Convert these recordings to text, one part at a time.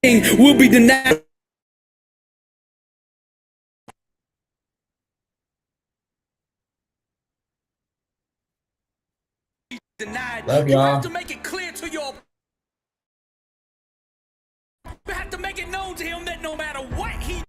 will be denied. Love You have y'all. to make it clear to your. You have to make it known to him that no matter what he.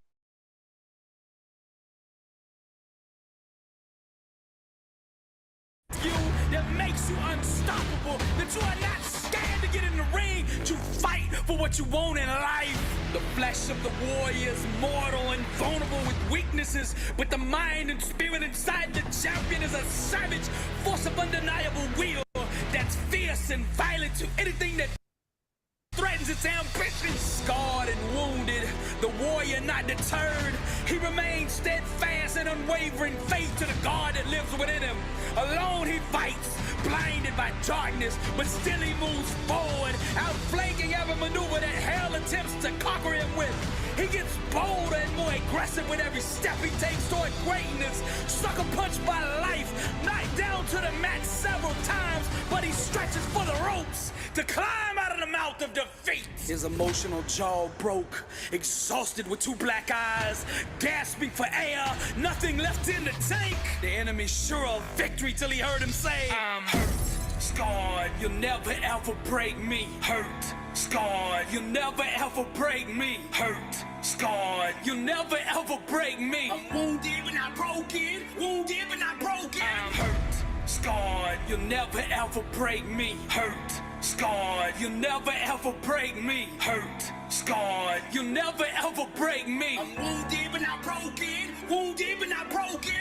You that makes you unstoppable, that you are not scared to get in the ring to fight for what you want in life. The flesh of the warrior is mortal and vulnerable with weaknesses, but the mind and spirit inside the champion is a savage force of undeniable will that's fierce and violent to anything that threatens its ambition. Scarred and wounded, the warrior not deterred. He remains steadfast and unwavering faith to the God that lives within him. Alone he fights, blinded by darkness, but still he moves forward, outflanking every maneuver that hell attempts to conquer him with. He gets bolder and more aggressive with every step he takes toward greatness. Sucker punched by life, knocked down to the mat several times, but he stretches for the ropes to climb out of the mouth of defeat. His emotional jaw broke, exhausted with two black eyes, gasping for air, nothing left in the tank. The enemy sure of victory till he heard him say, I'm hurt, scarred, you'll never ever break me. Hurt, scarred, you'll never ever break me. Hurt, scarred, you'll never ever break me. I'm wounded but not broken, wounded but not broken. I'm hurt, scarred, you'll never ever break me. Hurt, scarred, you'll never ever break me. Hurt, scarred, you'll never ever break me. I'm wounded but not broken, wounded but not broken.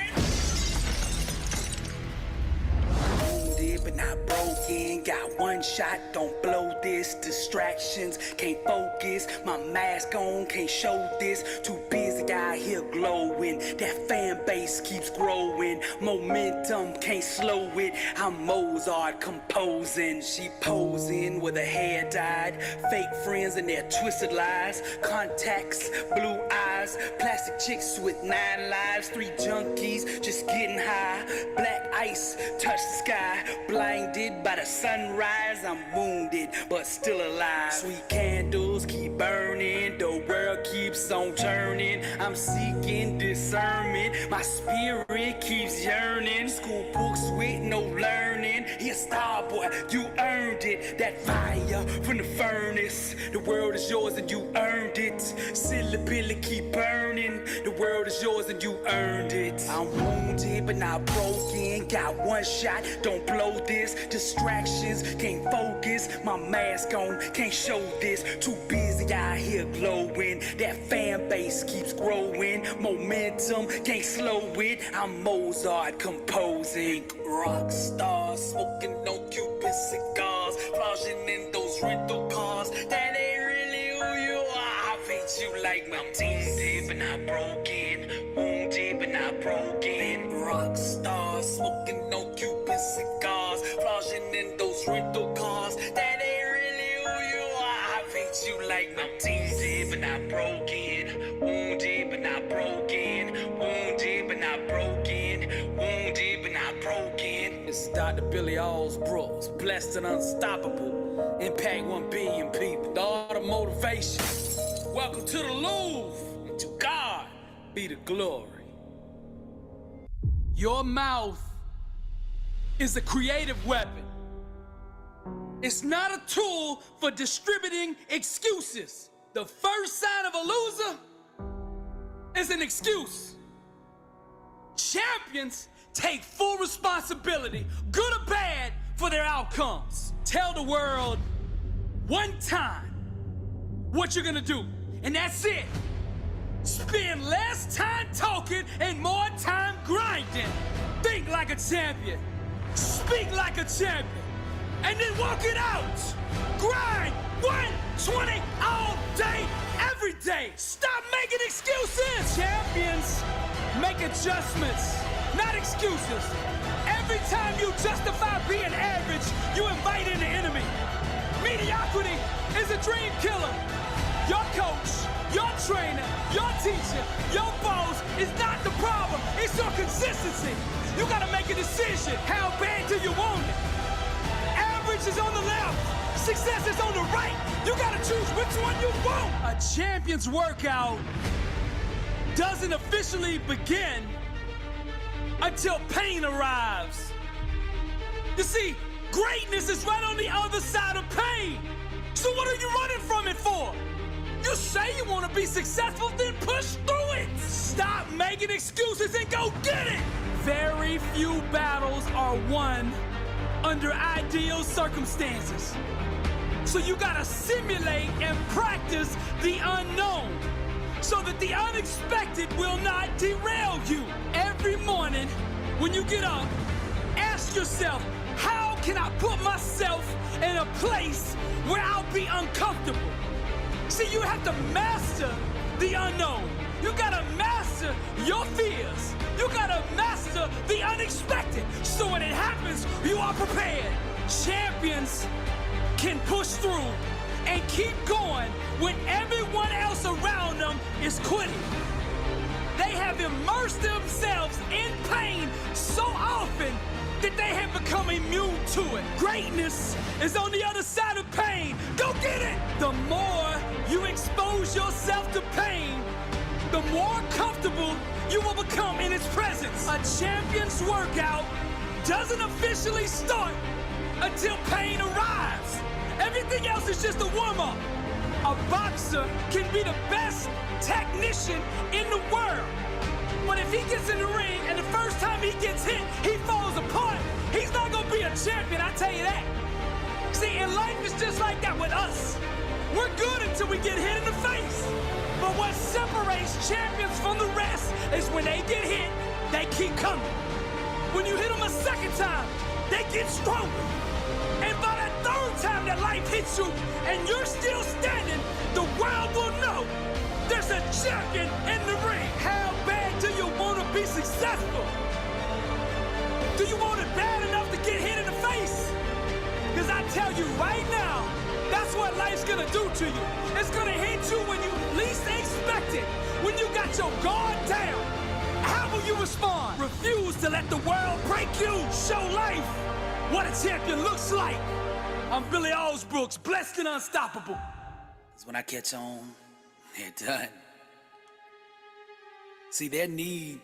Wounded but not broken, got one shot, don't blow this. Distractions, can't focus, my mask on, can't show this. Too busy out here glowing, that fan base keeps growing. Momentum, can't slow it, I'm Mozart composing. She posing with her hair dyed, fake friends and their twisted lies. Contacts, blue eyes, plastic chicks with 9 lives. 3 junkies, just getting high. Black ice, touch the sky, blinded by the sunrise. I'm wounded, but still alive. Sweet candles keep burning, the world keeps on turning. I'm seeking discernment, my spirit keeps yearning. School books with no learning. Here, star boy, you earned it. That fire from the furnace. The world is yours and you earned it. Syllabilla keep burning. The world is yours and you earned it. I'm wounded but not broken. Got one shot, don't blow this. Distractions, can't focus. My mask on, can't show this. Too busy out here glowing. That fan base keeps growing. Momentum, can't slow it. I'm Mozart composing. Rock star, smoking no Cuban cigars. Flashing in those rental cars. That ain't really who you are. I beat you like my wounded but not broken. Wounded but not broken. Rock star, smoking no Cuban cigars. Flashing in those rental cars. That ain't really who you are. I beat you like my wounded but not broken. Wounded but not broken. Wounded but not broken. Wounded but not broken. This is Dr. Billy Allsbrooks, blessed and unstoppable. Impact 1 billion people. The art of motivation. Welcome to the Louvre. And to God be the glory. Your mouth is a creative weapon. It's not a tool for distributing excuses. The first sign of a loser is an excuse. Champions take full responsibility, good or bad, for their outcomes. Tell the world one time what you're gonna do, and that's it. Spend less time talking and more time grinding. Think like a champion. Speak like a champion. And then walk it out. Grind 120 all day, every day. Stop making excuses. Champions make adjustments, not excuses. Every time you justify being average, you invite in the enemy. Mediocrity is a dream killer. Your coach, your trainer, your teacher, your boss is not the problem. It's your consistency. You gotta make a decision. How bad do you want it? Average is on the left. Success is on the right. You gotta choose which one you want. A champion's workout doesn't officially begin until pain arrives. You see, greatness is right on the other side of pain. So what are you running from it for? You say you want to be successful, then push through it. Stop making excuses and go get it. Very few battles are won under ideal circumstances. So you gotta simulate and practice the unknown so that the unexpected will not derail you. Every morning when you get up, ask yourself, how can I put myself in a place where I'll be uncomfortable? See, you have to master the unknown. You gotta master your fears. You gotta master the unexpected. So when it happens, you are prepared. Champions can push through and keep going when everyone else around them is quitting. They have immersed themselves in pain so often that they have become immune to it. Greatness is on the other side of pain. Go get it! The more you expose yourself to pain, the more comfortable you will become in its presence. A champion's workout doesn't officially start until pain arrives. Everything else is just a warm-up. A boxer can be the best technician in the world. But if he gets in the ring and the first time he gets hit, he falls apart, he's not gonna be a champion, I tell you that. See, in life it's just like that with us. We're good until we get hit in the face. But what separates champions from the rest is when they get hit, they keep coming. When you hit them a second time, they get stronger. And by that third time that life hits you and you're still standing, the world will know there's a champion in the ring. How bad do you want to be successful? Do you want it bad enough to get hit in the face? Because I tell you right now, that's what life's gonna do to you. It's gonna hit you when you least expect it. When you got your guard down, how will you respond? Refuse to let the world break you. Show life what a champion looks like. I'm Billy Osbrooks, blessed and unstoppable. That's when I catch on, they're done. See, their need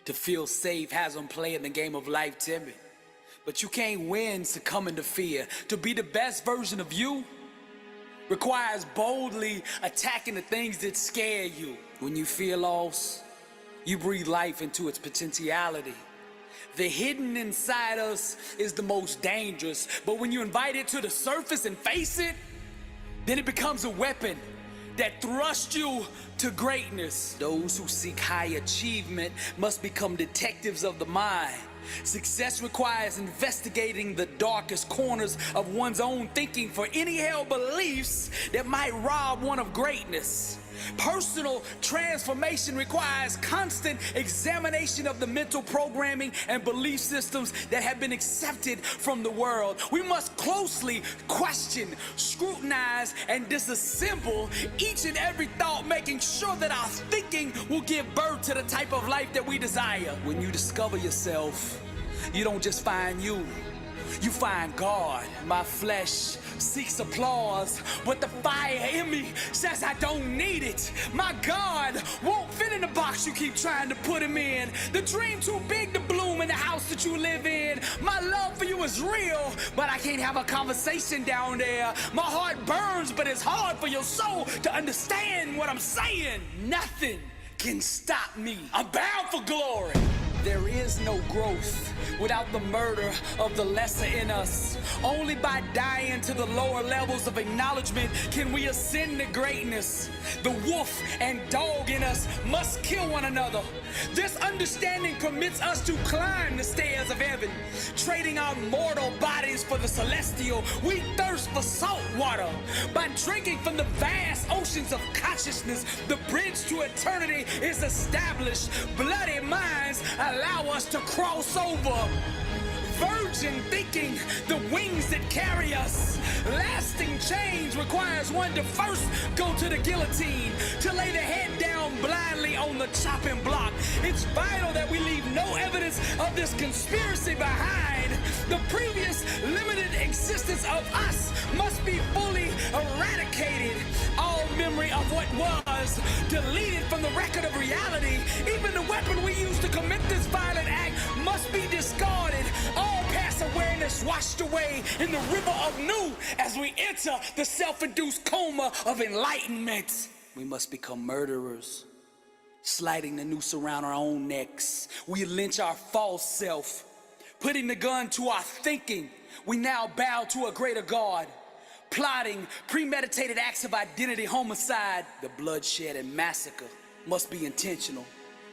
to feel safe has them playing the game of life timid. But you can't win succumbing to fear. To be the best version of you requires boldly attacking the things that scare you. When you feel lost, you breathe life into its potentiality. The hidden inside us is the most dangerous, but when you invite it to the surface and face it, then it becomes a weapon that thrusts you to greatness. Those who seek high achievement must become detectives of the mind. Success requires investigating the darkest corners of one's own thinking for any held beliefs that might rob one of greatness. Personal transformation requires constant examination of the mental programming and belief systems that have been accepted from the world. We must closely question, scrutinize, and disassemble each and every thought, making sure that our thinking will give birth to the type of life that we desire. When you discover yourself, you don't just find you find God. My flesh seeks applause, but the fire in me says I don't need it. My God won't fit in the box you keep trying to put him in. The dream too big to bloom in the house that you live in. My love for you is real, but I can't have a conversation down there. My heart burns, but it's hard for your soul to understand what I'm saying. Nothing can stop me. I'm bound for glory. There is no growth without the murder of the lesser in us. Only by dying to the lower levels of acknowledgement can we ascend to greatness. The wolf and dog in us must kill one another. This understanding permits us to climb the stairs of heaven. Trading our mortal bodies for the celestial, we thirst for salt water. By drinking from the vast oceans of consciousness, the bridge to eternity is established. Bloody minds allow us to cross over. Virgin thinking, the wings that carry us. Lasting change requires one to first go to the guillotine, to lay the head down blindly on the chopping block. It's vital that we leave no evidence of this conspiracy behind. The previous limited existence of us must be fully eradicated. was deleted from the record of reality. Even the weapon we used to commit this violent act must be discarded. All past awareness washed away in the river of new as we enter the self-induced coma of enlightenment. We must become murderers, sliding the noose around our own necks. We lynch our false self, putting the gun to our thinking. We now bow to a greater God, plotting premeditated acts of identity homicide. The bloodshed and massacre must be intentional.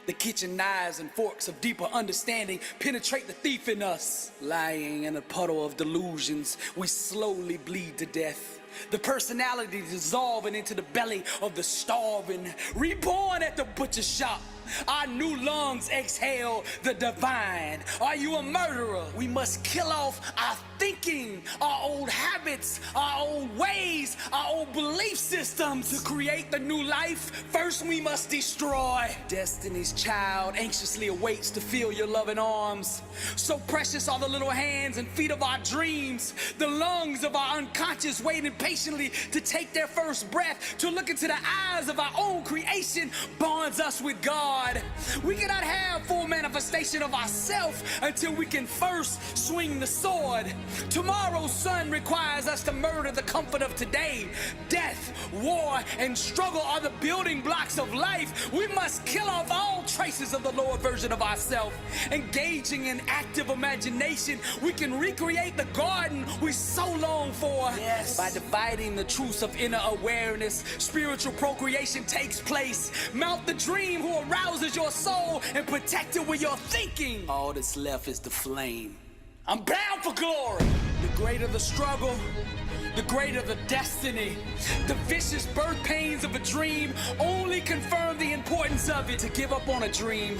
The kitchen knives and forks of deeper understanding penetrate the thief in us. Lying in a puddle of delusions, we slowly bleed to death. The personality dissolving into the belly of the starving, reborn at the butcher shop. Our new lungs exhale the divine. Are you a murderer? We must kill off our thinking, our old habits, our old ways, our old belief systems. To create the new life, first we must destroy. Destiny's child anxiously awaits to feel your loving arms. So precious are the little hands and feet of our dreams. The lungs of our unconscious waiting patiently to take their first breath. To look into the eyes of our own creation bonds us with God. We cannot have full manifestation of ourselves until we can first swing the sword. Tomorrow's sun requires us to murder the comfort of today. Death, war, and struggle are the building blocks of life. We must kill off all traces of the lower version of ourselves. Engaging in active imagination, we can recreate the garden we so long for. Yes. By dividing the truths of inner awareness, spiritual procreation takes place. Mount the dream who arouses your soul and protect it with your thinking. All that's left is the flame. I'm bound for glory. The greater the struggle, the greater the destiny. The vicious birth pains of a dream only confirm the importance of it. To give up on a dream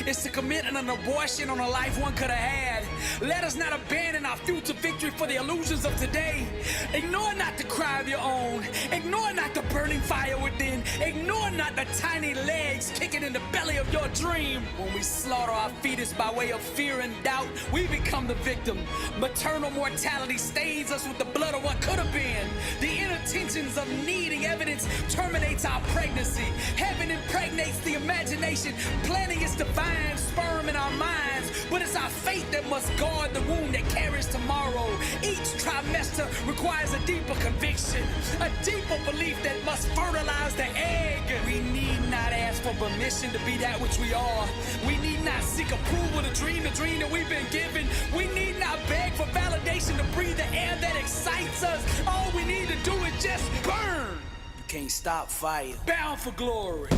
is to commit an abortion on a life one could have had. Let us not abandon our future victory for the illusions of today. Ignore not the cry of your own. Ignore not the burning fire within. Ignore not the tiny legs kicking in the belly of your dream. When we slaughter our fetus by way of fear and doubt, we become the victim. Maternal mortality stains us with the blood of what could have been. The inner tensions of needing evidence terminates our pregnancy. Heaven impregnates the imagination, planting its divine sperm in our minds. But it's our faith that must guard the womb that carries tomorrow. Each trimester requires a deeper conviction, a deeper belief that must fertilize the egg. We need not ask for permission to be that which we are. We need not seek approval to dream the dream that we've been given. We need not beg for validation to breathe the air that excites us. All we need to do is just burn. You can't stop fire. Bound for glory.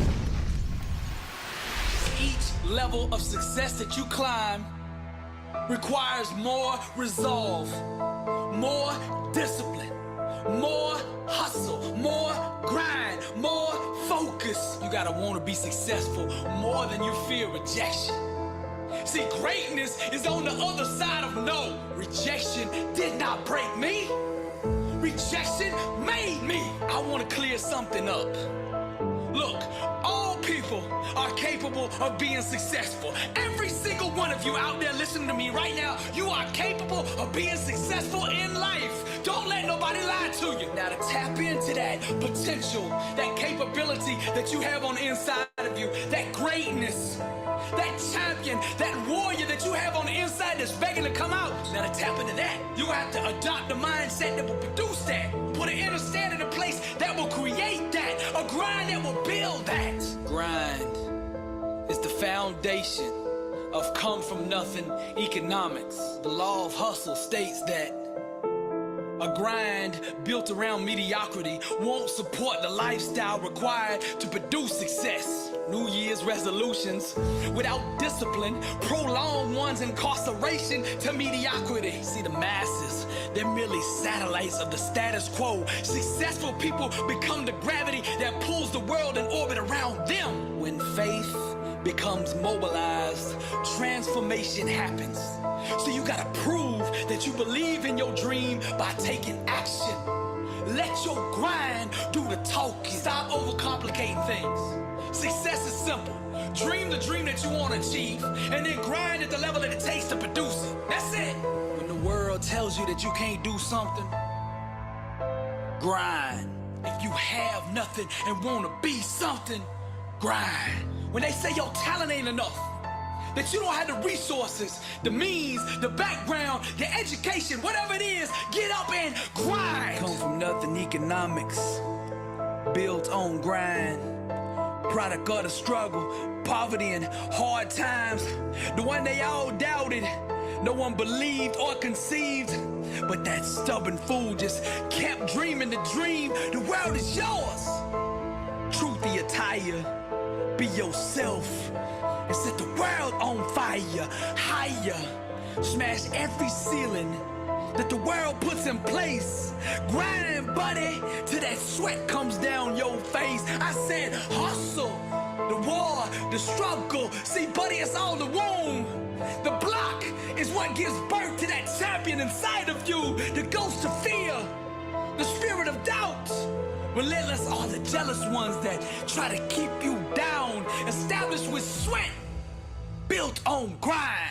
Each level of success that you climb requires more resolve, more discipline, more hustle, more grind, more focus. You gotta want to be successful more than you fear rejection. See, greatness is on the other side of no. Rejection did not break me. Rejection made me. I want to clear something up. Look, all people are capable of being successful. Every single one of you out there listening to me right now, you are capable of being successful in life. Don't let nobody lie to you. Now to tap into that potential, that capability that you have on the inside of you, that greatness, that champion, that warrior that you have on the inside that's begging to come out. Now to tap into that, you have to adopt the mindset that will produce that. Put an inner standard in place that will create that. A grind that will build that. Grind is the foundation of come from nothing economics. The law of hustle states that a grind built around mediocrity won't support the lifestyle required to produce success. New Year's resolutions without discipline prolong one's incarceration to mediocrity. See, the masses, they're merely satellites of the status quo. Successful people become the gravity that pulls the world in orbit around them. When faith becomes mobilized, transformation happens. So you gotta prove that you believe in your dream by taking action. Let your grind do the talking. Stop overcomplicating things. Success is simple. Dream the dream that you want to achieve, and then grind at the level that it takes to produce it. That's it. When the world tells you that you can't do something, grind. If you have nothing and wanna be something, grind. When they say your talent ain't enough, that you don't have the resources, the means, the background, the education, whatever it is, get up and grind. Come from nothing economics, built on grind. Product of the struggle, poverty and hard times. The one they all doubted, no one believed or conceived. But that stubborn fool just kept dreaming the dream. The world is yours. Truth the attire, be yourself and set the world on fire. Higher, smash every ceiling that the world puts in place. Grind, buddy, till that sweat comes down your face. I said hustle, the war, the struggle. See, buddy, it's all the womb. The block is what gives birth to that champion inside of you. The ghost of fear, the spirit of doubt. Relentless are the jealous ones that try to keep you down. Established with sweat, built on grind.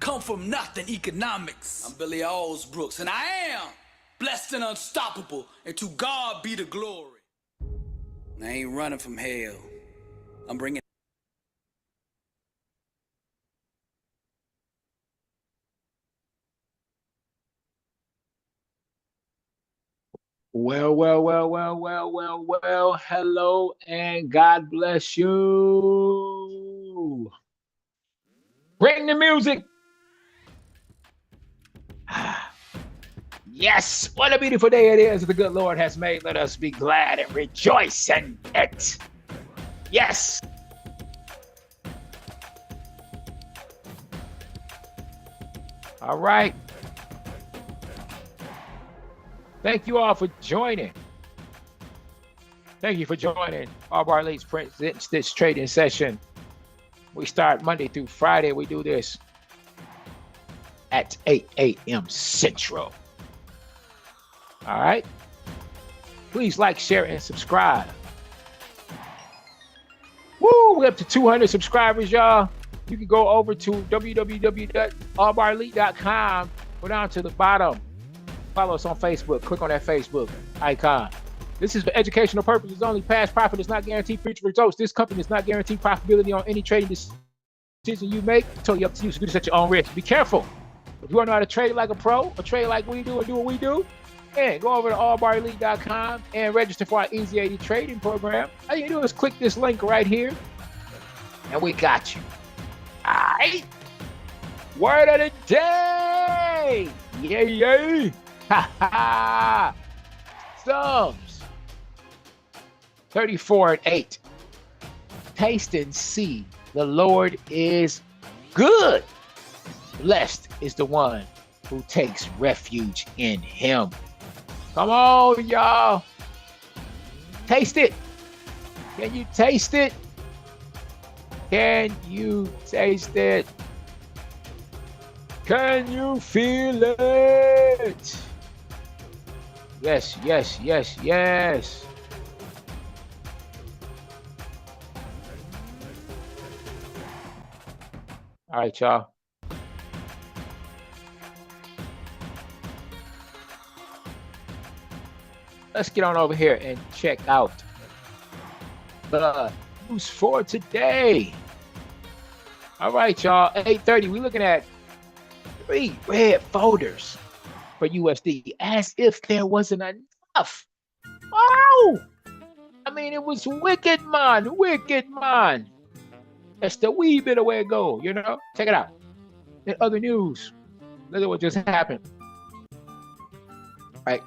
Come from nothing economics. I'm Billy Allsbrooks, and I am blessed and unstoppable, and to God be the glory. I ain't running from hell. I'm bringing. Well. Hello and God bless you. Bring the music. Yes, what a beautiful day it is the good Lord has made. Let us be glad and rejoice in it. Yes. All right. Thank you all for joining. Thank you for joining Allbar Elite's presents this trading session. We start Monday through Friday. We do this at 8 a.m. Central. All right. Please like, share, and subscribe. Woo! We're up to 200 subscribers, y'all. You can go over to www.allbarelite.com. Go down to the bottom. Follow us on Facebook. Click on that Facebook icon. This is for educational purposes only. Past profit is not guaranteed future results. This company is not guaranteed profitability on any trading decision you make. It's totally up to you. So do this at your own risk. Be careful. If you want to know how to trade like a pro or trade like we do or do what we do, go over to allbarelite.com and register for our Easy 80 trading program. All you do is click this link right here, and we got you. All right. Word of the day. Yay. Ha ha. Thumbs. 34-8. Taste and see the Lord is good. Blessed is the one who takes refuge in him. Come on, y'all. Taste it. Can you taste it? Can you taste it? Can you feel it? Yes. All right, y'all. Let's get on over here and check out the news for today. All right, y'all. 8:30. We're looking at 3 red folders for USD, as if there wasn't enough. Oh, I mean, it was wicked, man. That's the wee bit of where it go, you know? Check it out. In other news, look at what just happened. All right.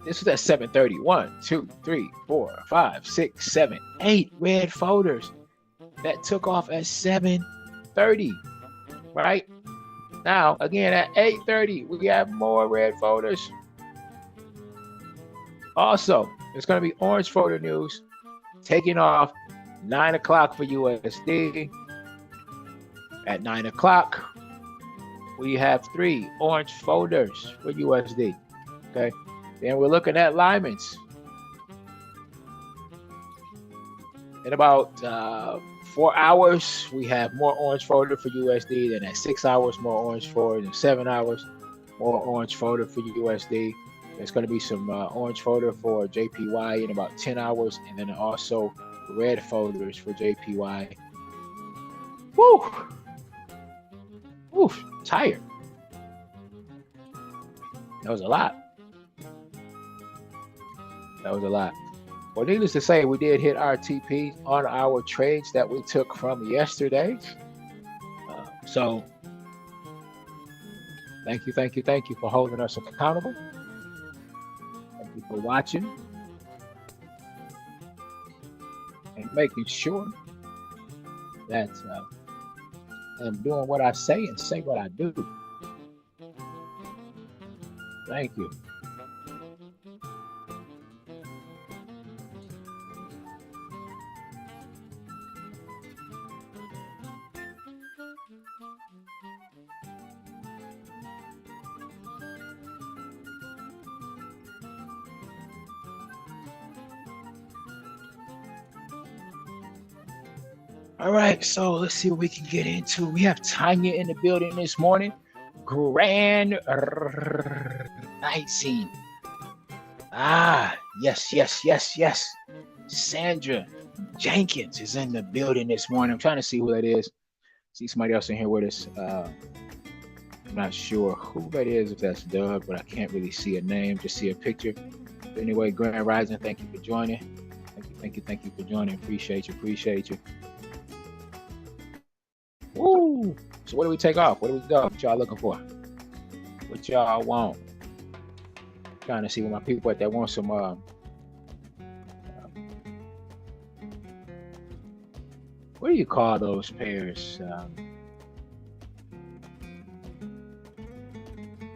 This was at 7:30. 1, 2, 3, 4, 5, 6, 7, 8 red folders that took off at 7:30. Right? Now, again, at 8:30, we have more red folders. Also, it's going to be orange folder news taking off 9 o'clock for USD. At 9 o'clock, we have 3 orange folders for USD. Okay. Then we're looking at Lyman's. In about 4 hours, we have more orange folder for USD. Then at 6 hours, more orange folder. Then 7 hours, more orange folder for USD. There's going to be some orange folder for JPY in about 10 hours, and then also red folders for JPY. Woo! Woo! Tired. That was a lot. That was a lot. Well, needless to say, we did hit our TP on our trades that we took from yesterday. So thank you for holding us accountable. Thank you for watching and making sure that I'm doing what I say and say what I do. Thank you. All right, so let's see what we can get into. We have Tanya in the building this morning. Grand Rising. Yes. Sandra Jenkins is in the building this morning. I'm trying to see who that is. See somebody else in here with us. I'm not sure who that is, if that's Doug, but I can't really see a name, just see a picture. But anyway, Grand Rising, thank you for joining. Thank you for joining. Appreciate you. Woo! So what do we take off? Where do we go? What y'all looking for? What y'all want? Trying to see what my people at that want some what do you call those pairs?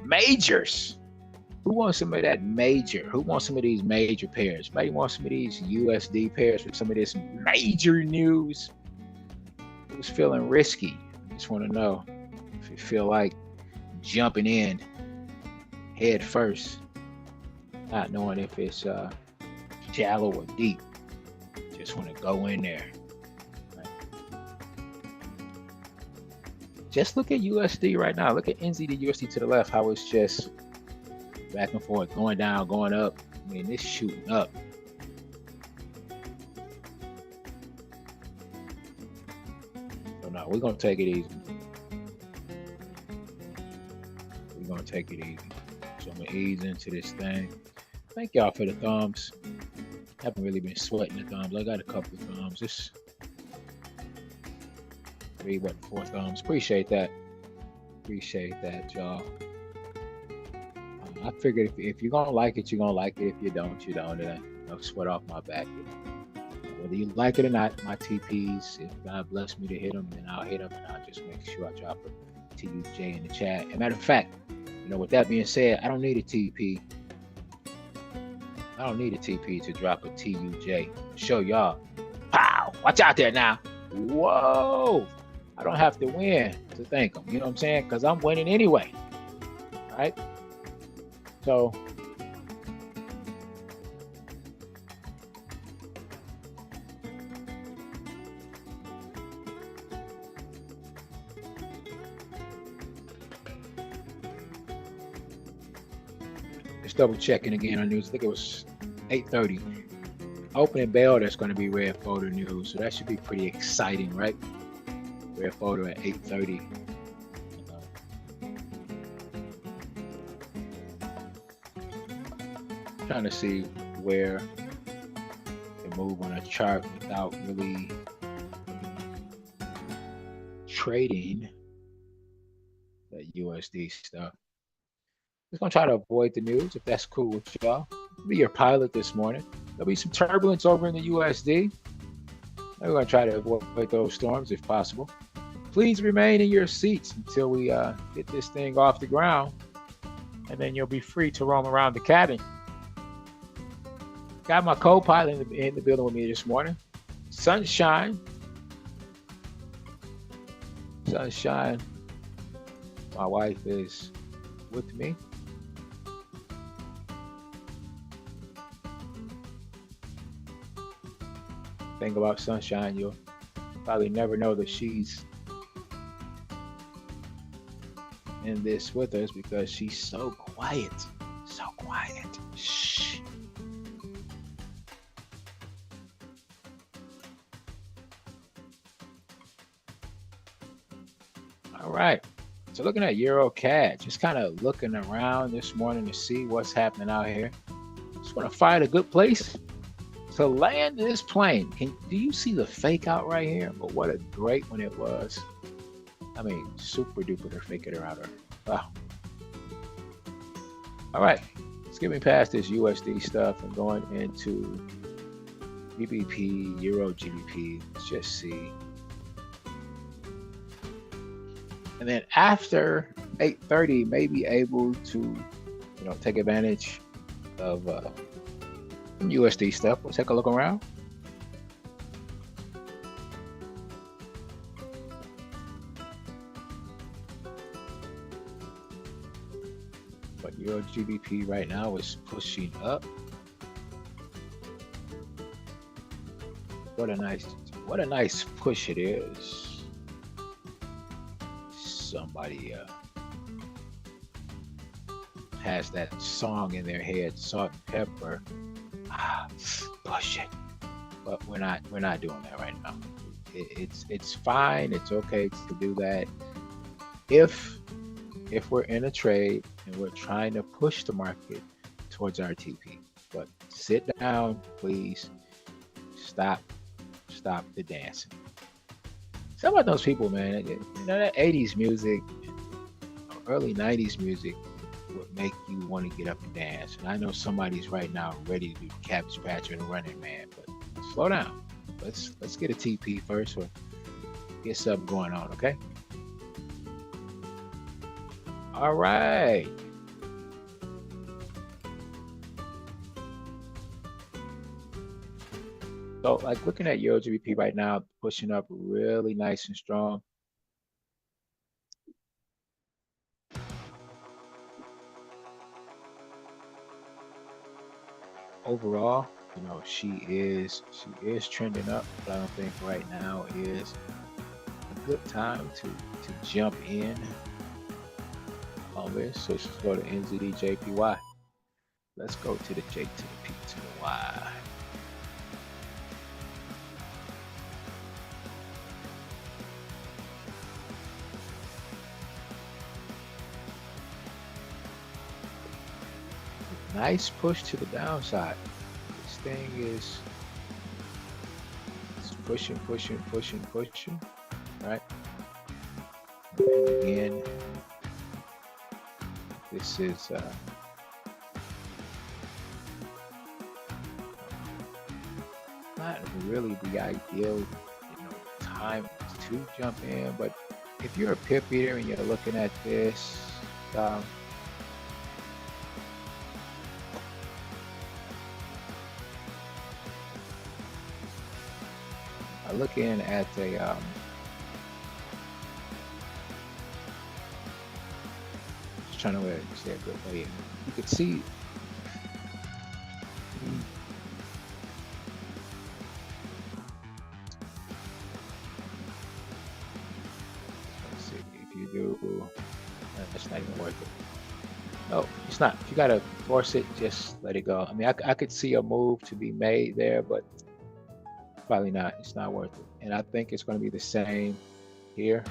Majors. Who wants some of that major? Who wants some of these major pairs? Maybe wants some of these USD pairs with some of this major news. Who's feeling risky? I just want to know if you feel like jumping in head first, not knowing if it's shallow or deep. Just want to go in there. Right? Just look at USD right now. Look at NZ to USD to the left, how it's just back and forth, going down, going up. I mean, it's shooting up. So no, we're going to take it easy. So I'm going to ease into this thing. Thank y'all for the thumbs. Haven't really been sweating the thumbs. I got a couple of thumbs. Just 3, 4 thumbs. Appreciate that, y'all. I figured if you're gonna like it, you're gonna like it. If you don't, you don't. No sweat off my back. Whether you like it or not, my TPs, if God bless me to hit them, then I'll hit them, and I'll just make sure I drop a TUJ in the chat. As a matter of fact, with that being said, I don't need a TP. I don't need a TP to drop a TUJ. Show y'all. Pow! Watch out there now. Whoa! I don't have to win to thank them. You know what I'm saying? Because I'm winning anyway. All right? So, just double checking again on news. I think it was 8:30. Opening bell, that's going to be red folder news. So that should be pretty exciting, right? Red folder at 8:30. Trying to see where they move on a chart without really trading that USD stuff. Just gonna try to avoid the news if that's cool with y'all. Be your pilot this morning. There'll be some turbulence over in the USD. We're gonna try to avoid those storms if possible. Please remain in your seats until we get this thing off the ground, and then you'll be free to roam around the cabin. Got my co-pilot in the building with me this morning. Sunshine. My wife is with me. Thing about Sunshine, you'll probably never know that she's in this with us because she's so quiet. So quiet. Shh. All right. So looking at EuroCAD, just kind of looking around this morning to see what's happening out here. Just want to find a good place to land this plane. Do you see the fake out right here? But what a great one it was. I mean, super duper to fake it out. Wow. All right, skipping past this USD stuff and going into GBP, Euro GBP. Let's just see. And then after 8:30, may be able to, take advantage of USD stuff. We'll take a look around. But Euro GBP right now is pushing up. What a nice push it is. Somebody has that song in their head, Salt and Pepper. Push it. But we're not doing that right now. It's fine. It's okay to do that if we're in a trade and we're trying to push the market towards our TP. But sit down, please. Stop the dancing. Some of those people, man, that 80s music, early 90s music would make you want to get up and dance. And I know somebody's right now ready to do Cabbage Patch and Running Man, but slow down. Let's get a TP first or get something going on, okay? All right. So like looking at Euro GBP right now, pushing up really nice and strong. Overall, she is trending up, but I don't think right now is a good time to jump in on this. So let's go to NZD JPY. Let's go to the J to the P to the Y. Nice push to the downside. This thing is pushing, right? And again, this is not really the ideal, time to jump in. But if you're a pip eater and you're looking at this, looking at a just trying to say a good way. You could see let's see if you do that's not even worth it. No, it's not. If you gotta force it, just let it go. I mean, I could see a move to be made there, but probably not. It's not worth it. And I think it's going to be the same here.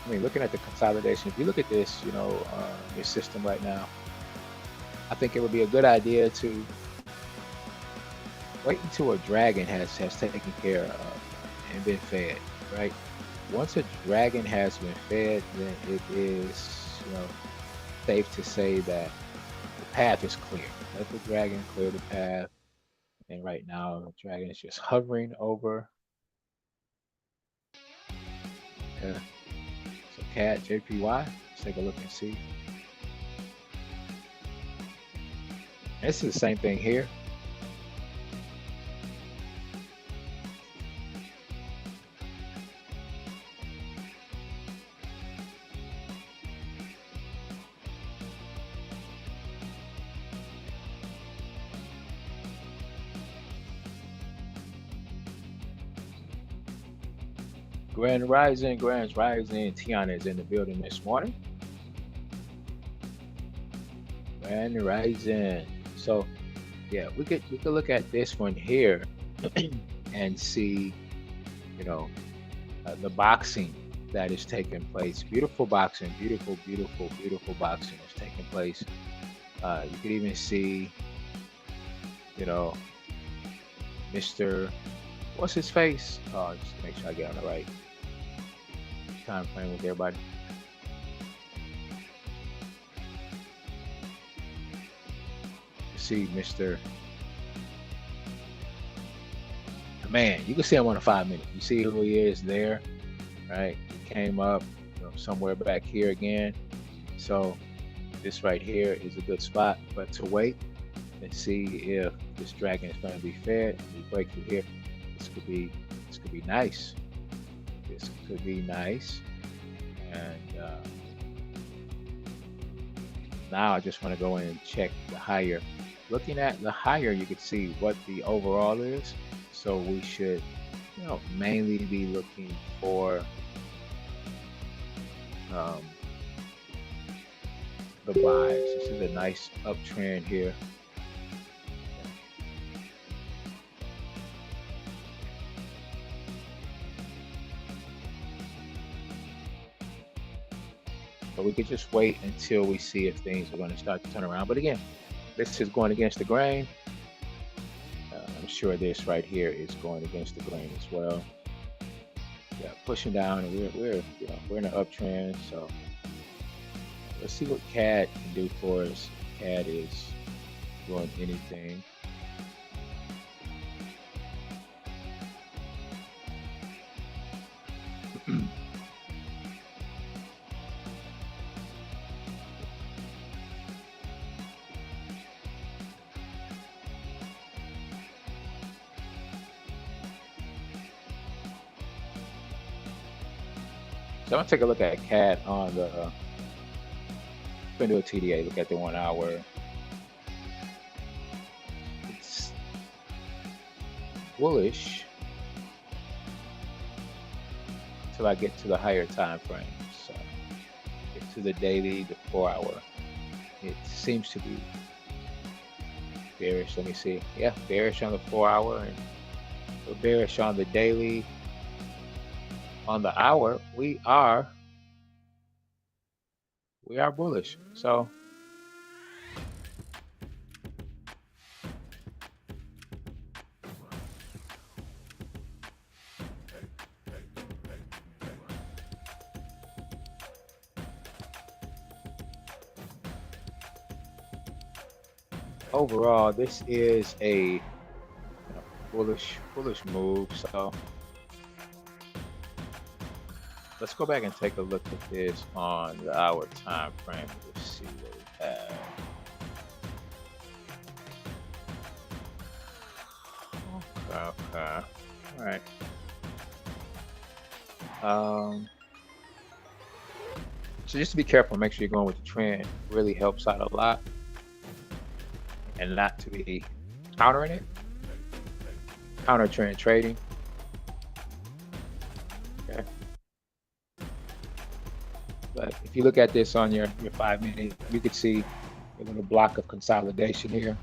I mean, looking at the consolidation, if you look at this, your system right now, I think it would be a good idea to wait until a dragon has taken care of and been fed, right? Once a dragon has been fed, then it is, safe to say that the path is clear. Let the dragon clear the path. And right now, the dragon is just hovering over. Yeah. So CAD JPY, let's take a look and see. This is the same thing here. Grand Rising, Grand Rising. Tiana is in the building this morning. Grand Rising. So, yeah, we could look at this one here and see, you know, the boxing that is taking place. Beautiful boxing, beautiful, beautiful, beautiful boxing is taking place. You could even see, you know, Mr. What's his face? Just to make sure I get on the right time frame with everybody. See Mr. Man, you can see him on a 5 minute. You see who he is there, right? He came up, you know, somewhere back here again. So this right here is a good spot, but to wait and see if this dragon is going to be fed. We break through here. This could be nice. This could be nice. And now I just want to go in and check the higher. Looking at the higher, you can see what the overall is. So we should, you know, mainly be looking for the buys. This is a nice uptrend here. So we could just wait until we see if things are going to start to turn around. But again, this is going against the grain. I'm sure this right here is going against the grain as well. Yeah, pushing down, and we're in an uptrend. So let's see what CAD can do for us. CAD is doing anything. So I'm gonna take a look at CAD on the. Gonna do a TDA. Look at the 1 hour. It's bullish until I get to the higher time frames. So get to the daily, the 4 hour. It seems to be bearish. Let me see. Yeah, bearish on the 4 hour, and we're bearish on the daily. On the hour, we are bullish. So overall, this is a bullish move. So let's go back and take a look at this on the hour time frame. Let's see what we have. Okay. All right. So just to be careful, make sure you're going with the trend. Really helps out a lot, and not to be countering it. Counter trend trading. Okay. But if you look at this on your 5 minute, you could see a little block of consolidation here.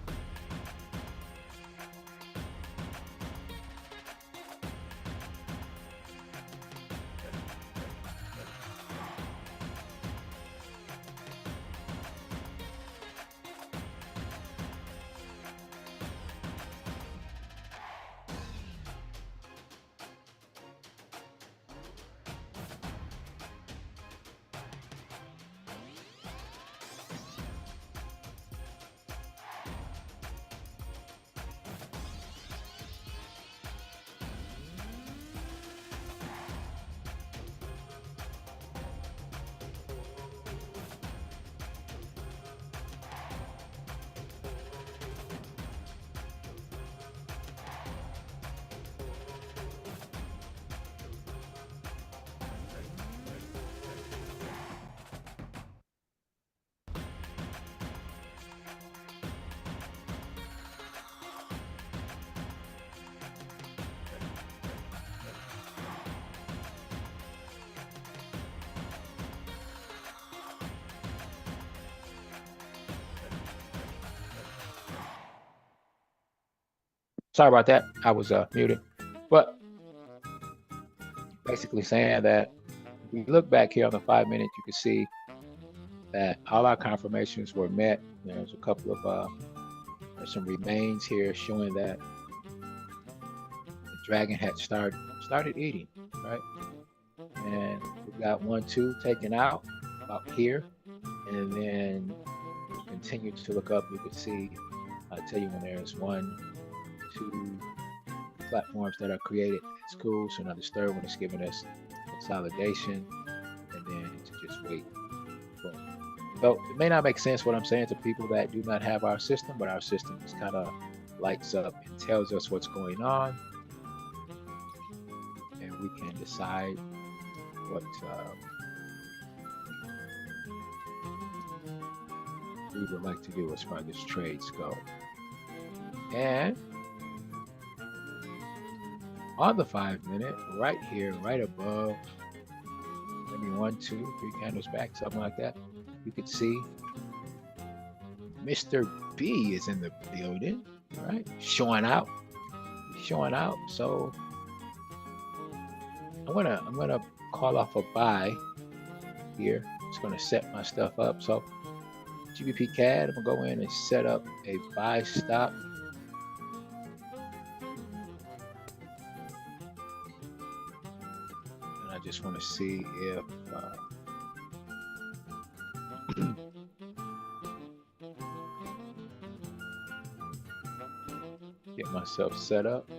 Sorry about that. I was muted. But basically saying that if we look back here on the 5 minutes, you can see that all our confirmations were met. There's a couple of there's some remains here showing that the dragon had started eating, right? And we got 1, 2 taken out about here, and then continue to look up. You can see, I'll tell you when there's 1, 2 platforms that are created at school. So now this third one is giving us consolidation, and then to just wait. So it may not make sense what I'm saying to people that do not have our system, but our system just kind of lights up and tells us what's going on, and we can decide what we would like to do as far as trades go. And on the 5 minute, right here, right above, maybe 1, 2, 3 candles back, something like that, you could see Mr. B is in the building, right? Showing out. So I'm gonna call off a buy here. It's gonna set my stuff up. So GBP CAD, I'm gonna go in and set up a buy stop. And I just want to see if get myself set up.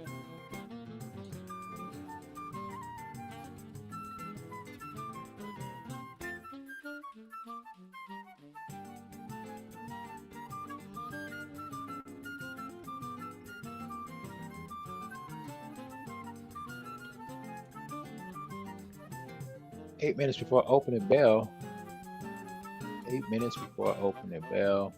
Eight minutes before opening bell. 8 minutes before opening bell.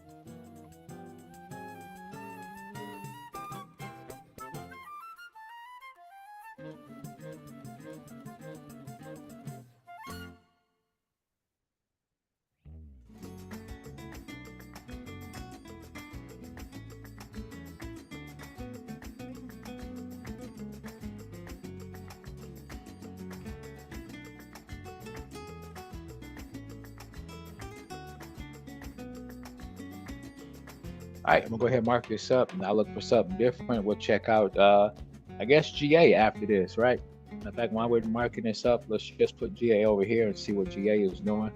All right, I'm gonna go ahead and mark this up, and I'll look for something different. We'll check out, I guess, GA after this, right? In fact, while we're marking this up, let's just put GA over here and see what GA is doing.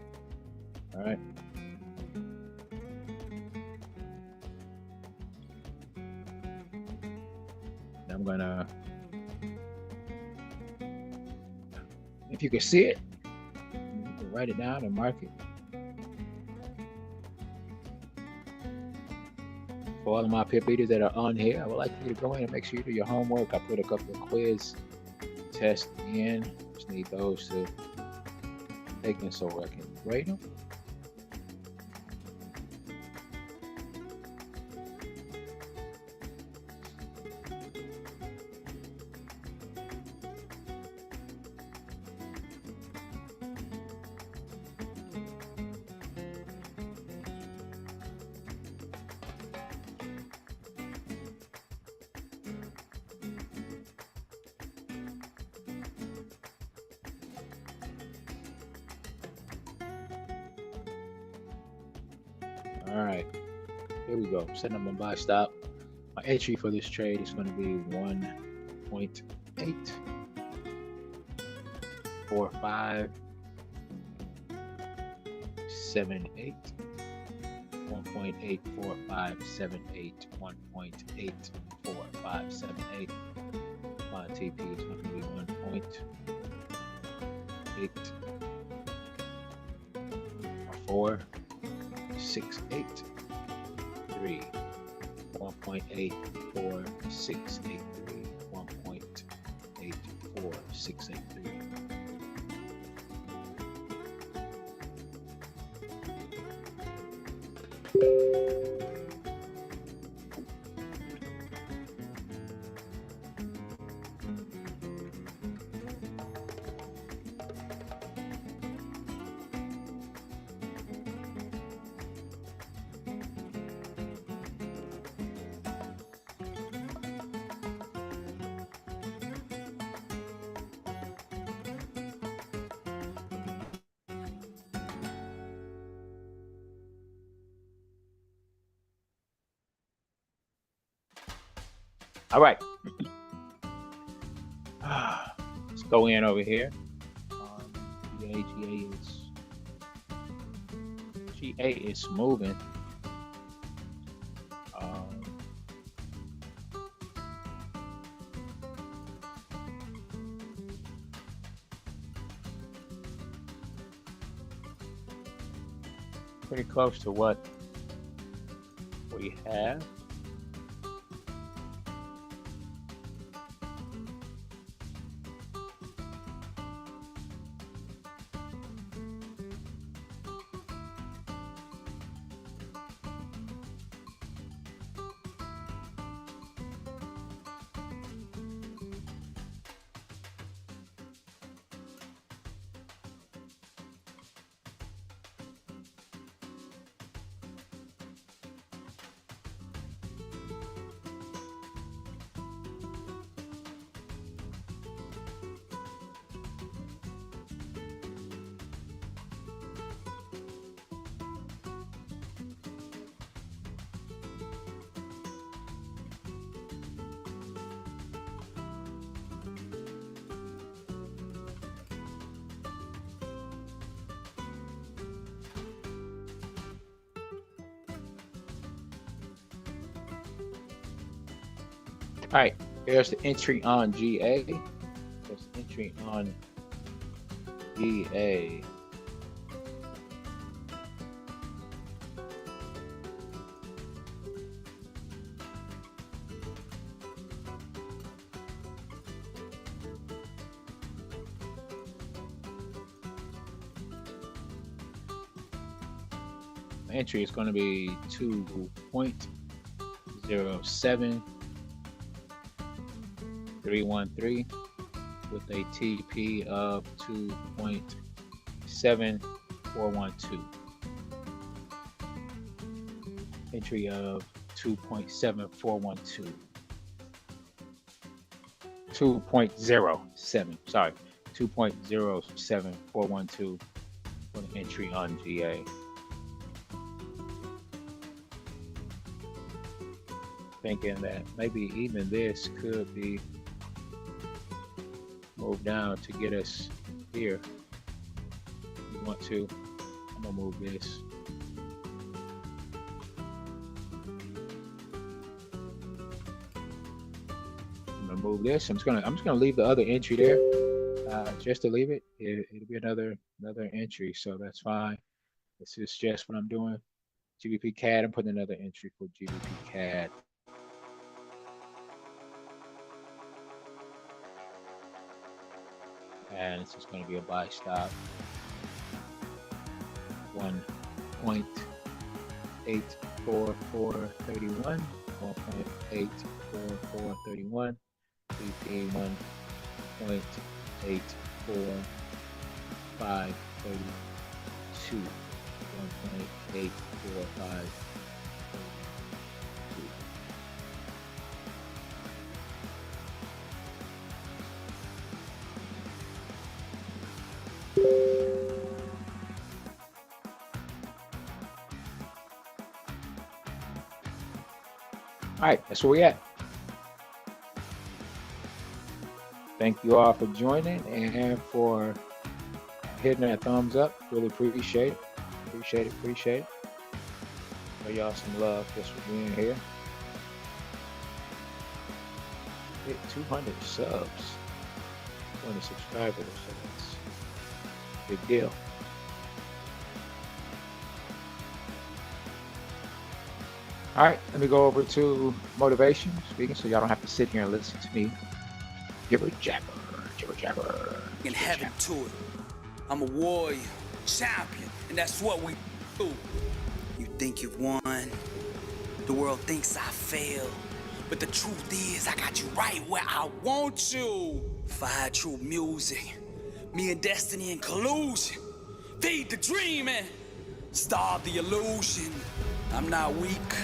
All right. And I'm gonna, if you can see it, you can write it down and mark it. For all of my pip eaters that are on here, I would like you to go in and make sure you do your homework. I put a couple of quiz tests in. Just need those to take in so I can grade them. All right, here we go. Setting up my buy stop. My entry for this trade is going to be 1.84578. 1.84578. 1.84578. My TP is going to be 1.84683. 1.84683. 1.84683. All right. Let's go in over here. GA is moving. Pretty close to what we have. All right, there's the entry on GA. There's the entry on GA. The entry is going to be 2.07. 313 with a TP of 2.7412. Entry of 2.7412. 2.07, sorry, 2.07412 for the entry on GA. Thinking that maybe even this could be moved down to get us here. If you want to, I'm gonna move this. I'm gonna move this. I'm just gonna leave the other entry there, just to leave it. It'll be another entry, so that's fine. This is just what I'm doing. GBP CAD. I'm putting another entry for GBP CAD. And it's just going to be a buy stop. 1.84431, 1.84431, BP 1.84532, 1.84532. All right, that's where we at. Thank you all for joining and for hitting that thumbs up. Really appreciate it. Appreciate it. Show y'all some love just for being here. Hit 200 subs, 200 subscribers, so that's a big deal. All right, let me go over to motivation speaking so y'all don't have to sit here and listen to me jibber jabber. In heaven to it. I'm a warrior, champion, and that's what we do. You think you've won, the world thinks I failed, but the truth is I got you right where I want you. Fire true music, me and destiny in collusion. Feed the dream and starve the illusion. I'm not weak,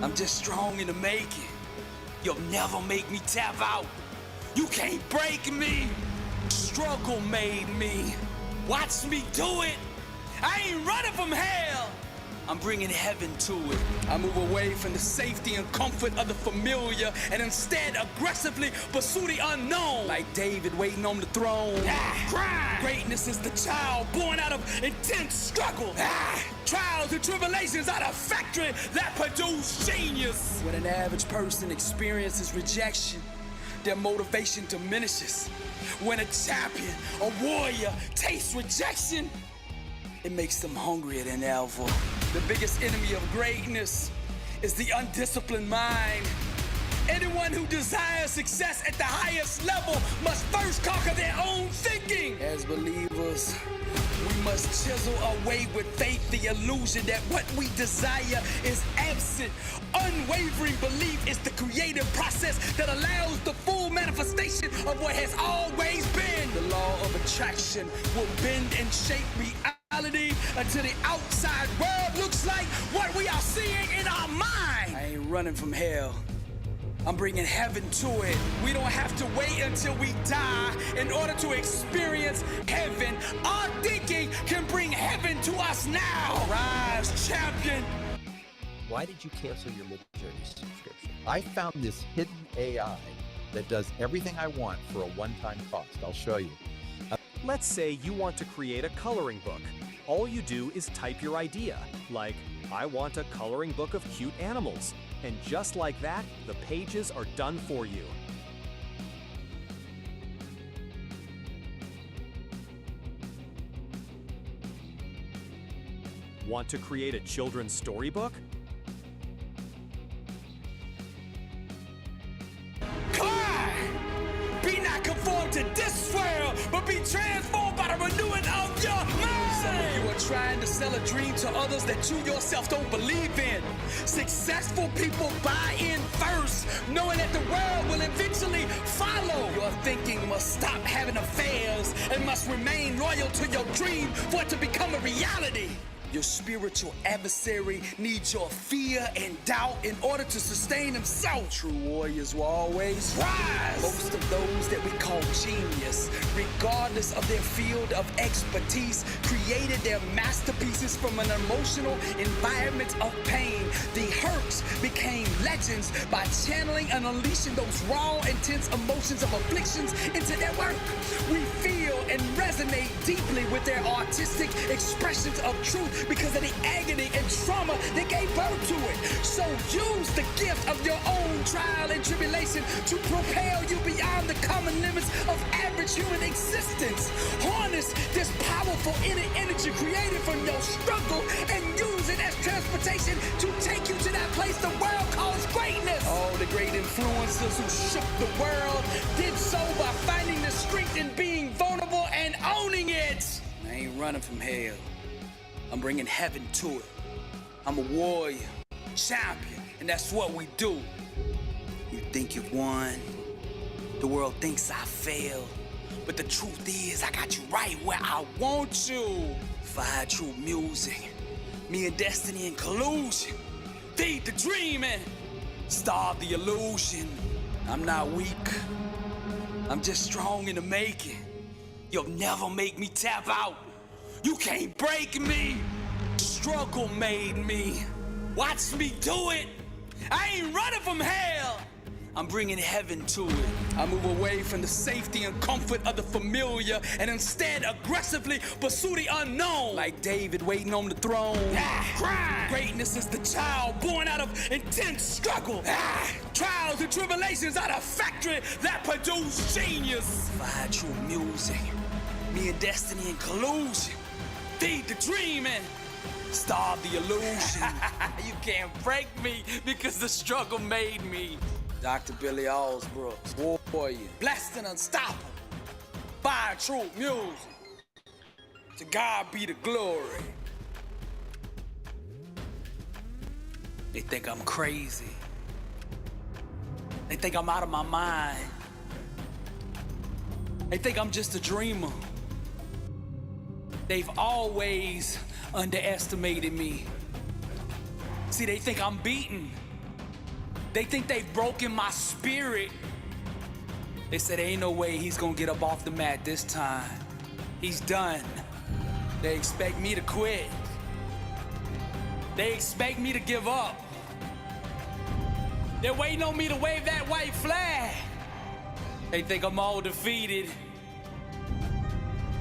I'm just strong in the making. You'll never make me tap out. You can't break me. Struggle made me. Watch me do it. I ain't running from hell. I'm bringing heaven to it. I move away from the safety and comfort of the familiar and instead aggressively pursue the unknown. Like David waiting on the throne. Crime. Greatness is the child born out of intense struggle. Trials and tribulations are the factory that produce genius. When an average person experiences rejection, their motivation diminishes. When a champion, a warrior, tastes rejection, it makes them hungrier than ever. The biggest enemy of greatness is the undisciplined mind. Anyone who desires success at the highest level must first conquer their own thinking. As believers, we must chisel away with faith the illusion that what we desire is absent. Unwavering belief is the creative process that allows the full manifestation of what has always been. The law of attraction will bend and shape reality until the outside world looks like what we are seeing in our mind. I ain't running from hell. I'm bringing heaven to it. We don't have to wait until we die in order to experience heaven. Our thinking can bring heaven to us now. Rise, champion. Why did you cancel your Midjourney subscription? I found this hidden AI that does everything I want for a one-time cost. I'll show you. Let's say you want to create a coloring book. All you do is type your idea, like, I want a coloring book of cute animals. And just like that, the pages are done for you. Want to create a children's storybook? Climb! Be not conformed to this world, but be transformed by the renewing of your mind! Some of you are trying to sell a dream to others that you yourself don't believe in. Successful people buy in first, knowing that the world will eventually follow. Your thinking must stop having affairs and must remain loyal to your dream for it to become a reality. Your spiritual adversary needs your fear and doubt in order to sustain himself. True warriors will always rise. Most of those that we call genius, regardless of their field of expertise, created their masterpieces from an emotional environment of pain. The hurts became legends by channeling and unleashing those raw, intense emotions of afflictions into their work. We feel and resonate deeply with their artistic expressions of truth because of the agony and trauma that gave birth to it. So use the gift of your own trial and tribulation to propel you beyond the common limits of average human existence. Harness this powerful inner energy created from your struggle and use it as transportation to take you to that place the world calls greatness. All the great influencers who shook the world did so by finding the strength in being vulnerable and owning it. I ain't running from hell. I'm bringing heaven to it. I'm a warrior, champion, and that's what we do. You think you won. The world thinks I failed. But the truth is, I got you right where I want you. Fire true music. Me and destiny in collusion. Feed the dream and starve the illusion. I'm not weak. I'm just strong in the making. You'll never make me tap out. You can't break me. Struggle made me. Watch me do it. I ain't running from hell. I'm bringing heaven to it. I move away from the safety and comfort of the familiar and instead aggressively pursue the unknown. Like David waiting on the throne. Crime. Greatness is the child born out of intense struggle. Trials and tribulations are the factory that produce genius. Fire true music. Me and destiny in collusion. Feed the dream and starve the illusion. You can't break me because the struggle made me. Dr. Billy Allsbrooks, warrior, blessed and unstoppable. Fire true music. To God be the glory. They think I'm crazy. They think I'm out of my mind. They think I'm just a dreamer. They've always underestimated me. See, they think I'm beaten. They think they've broken my spirit. They said ain't no way he's gonna get up off the mat this time. He's done. They expect me to quit. They expect me to give up. They're waiting on me to wave that white flag. They think I'm all defeated.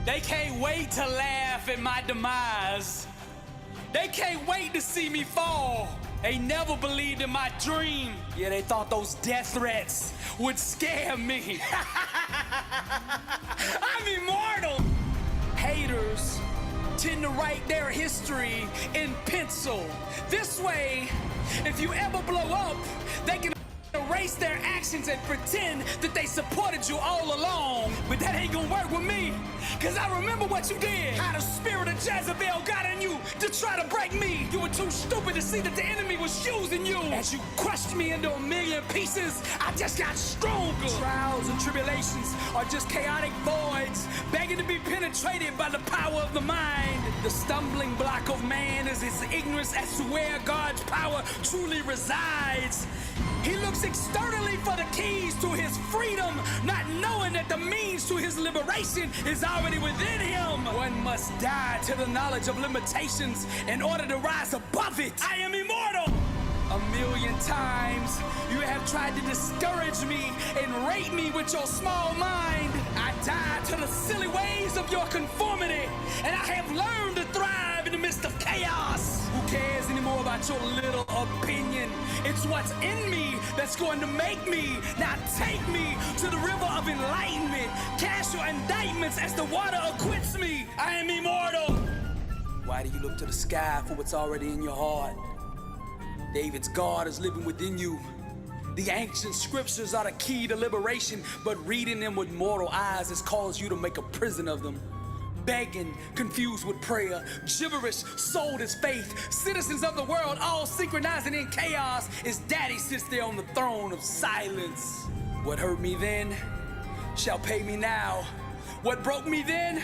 They can't wait to laugh at my demise. They can't wait to see me fall. They never believed in my dream. Yeah, they thought those death threats would scare me. I'm immortal. Haters tend to write their history in pencil. This way, if you ever blow up, they can erase their actions and pretend that they supported you all along. But that ain't gonna work with me, cause I remember what you did. How the spirit of Jezebel got in you to try to break me. You were too stupid to see that the enemy was using you. As you crushed me into a million pieces, I just got stronger. Trials and tribulations are just chaotic voids, begging to be penetrated by the power of the mind. The stumbling block of man is his ignorance as to where God's power truly resides. He looks externally for the keys to his freedom, not knowing that the means to his liberation is already within him. One must die to the knowledge of limitations in order to rise above it. I am immortal. A million times you have tried to discourage me and rate me with your small mind. I died to the silly ways of your conformity, and I have learned to thrive in the midst of chaos. Who cares anymore about your little opinion? It's what's in me that's going to make me. Now take me to the river of enlightenment. Cast your indictments as the water acquits me. I am immortal. Why do you look to the sky for what's already in your heart? David's God is living within you. The ancient scriptures are the key to liberation, but reading them with mortal eyes has caused you to make a prison of them. Begging, confused with prayer, gibberish, sold as faith, citizens of the world all synchronizing in chaos as daddy sits there on the throne of silence. What hurt me then shall pay me now. What broke me then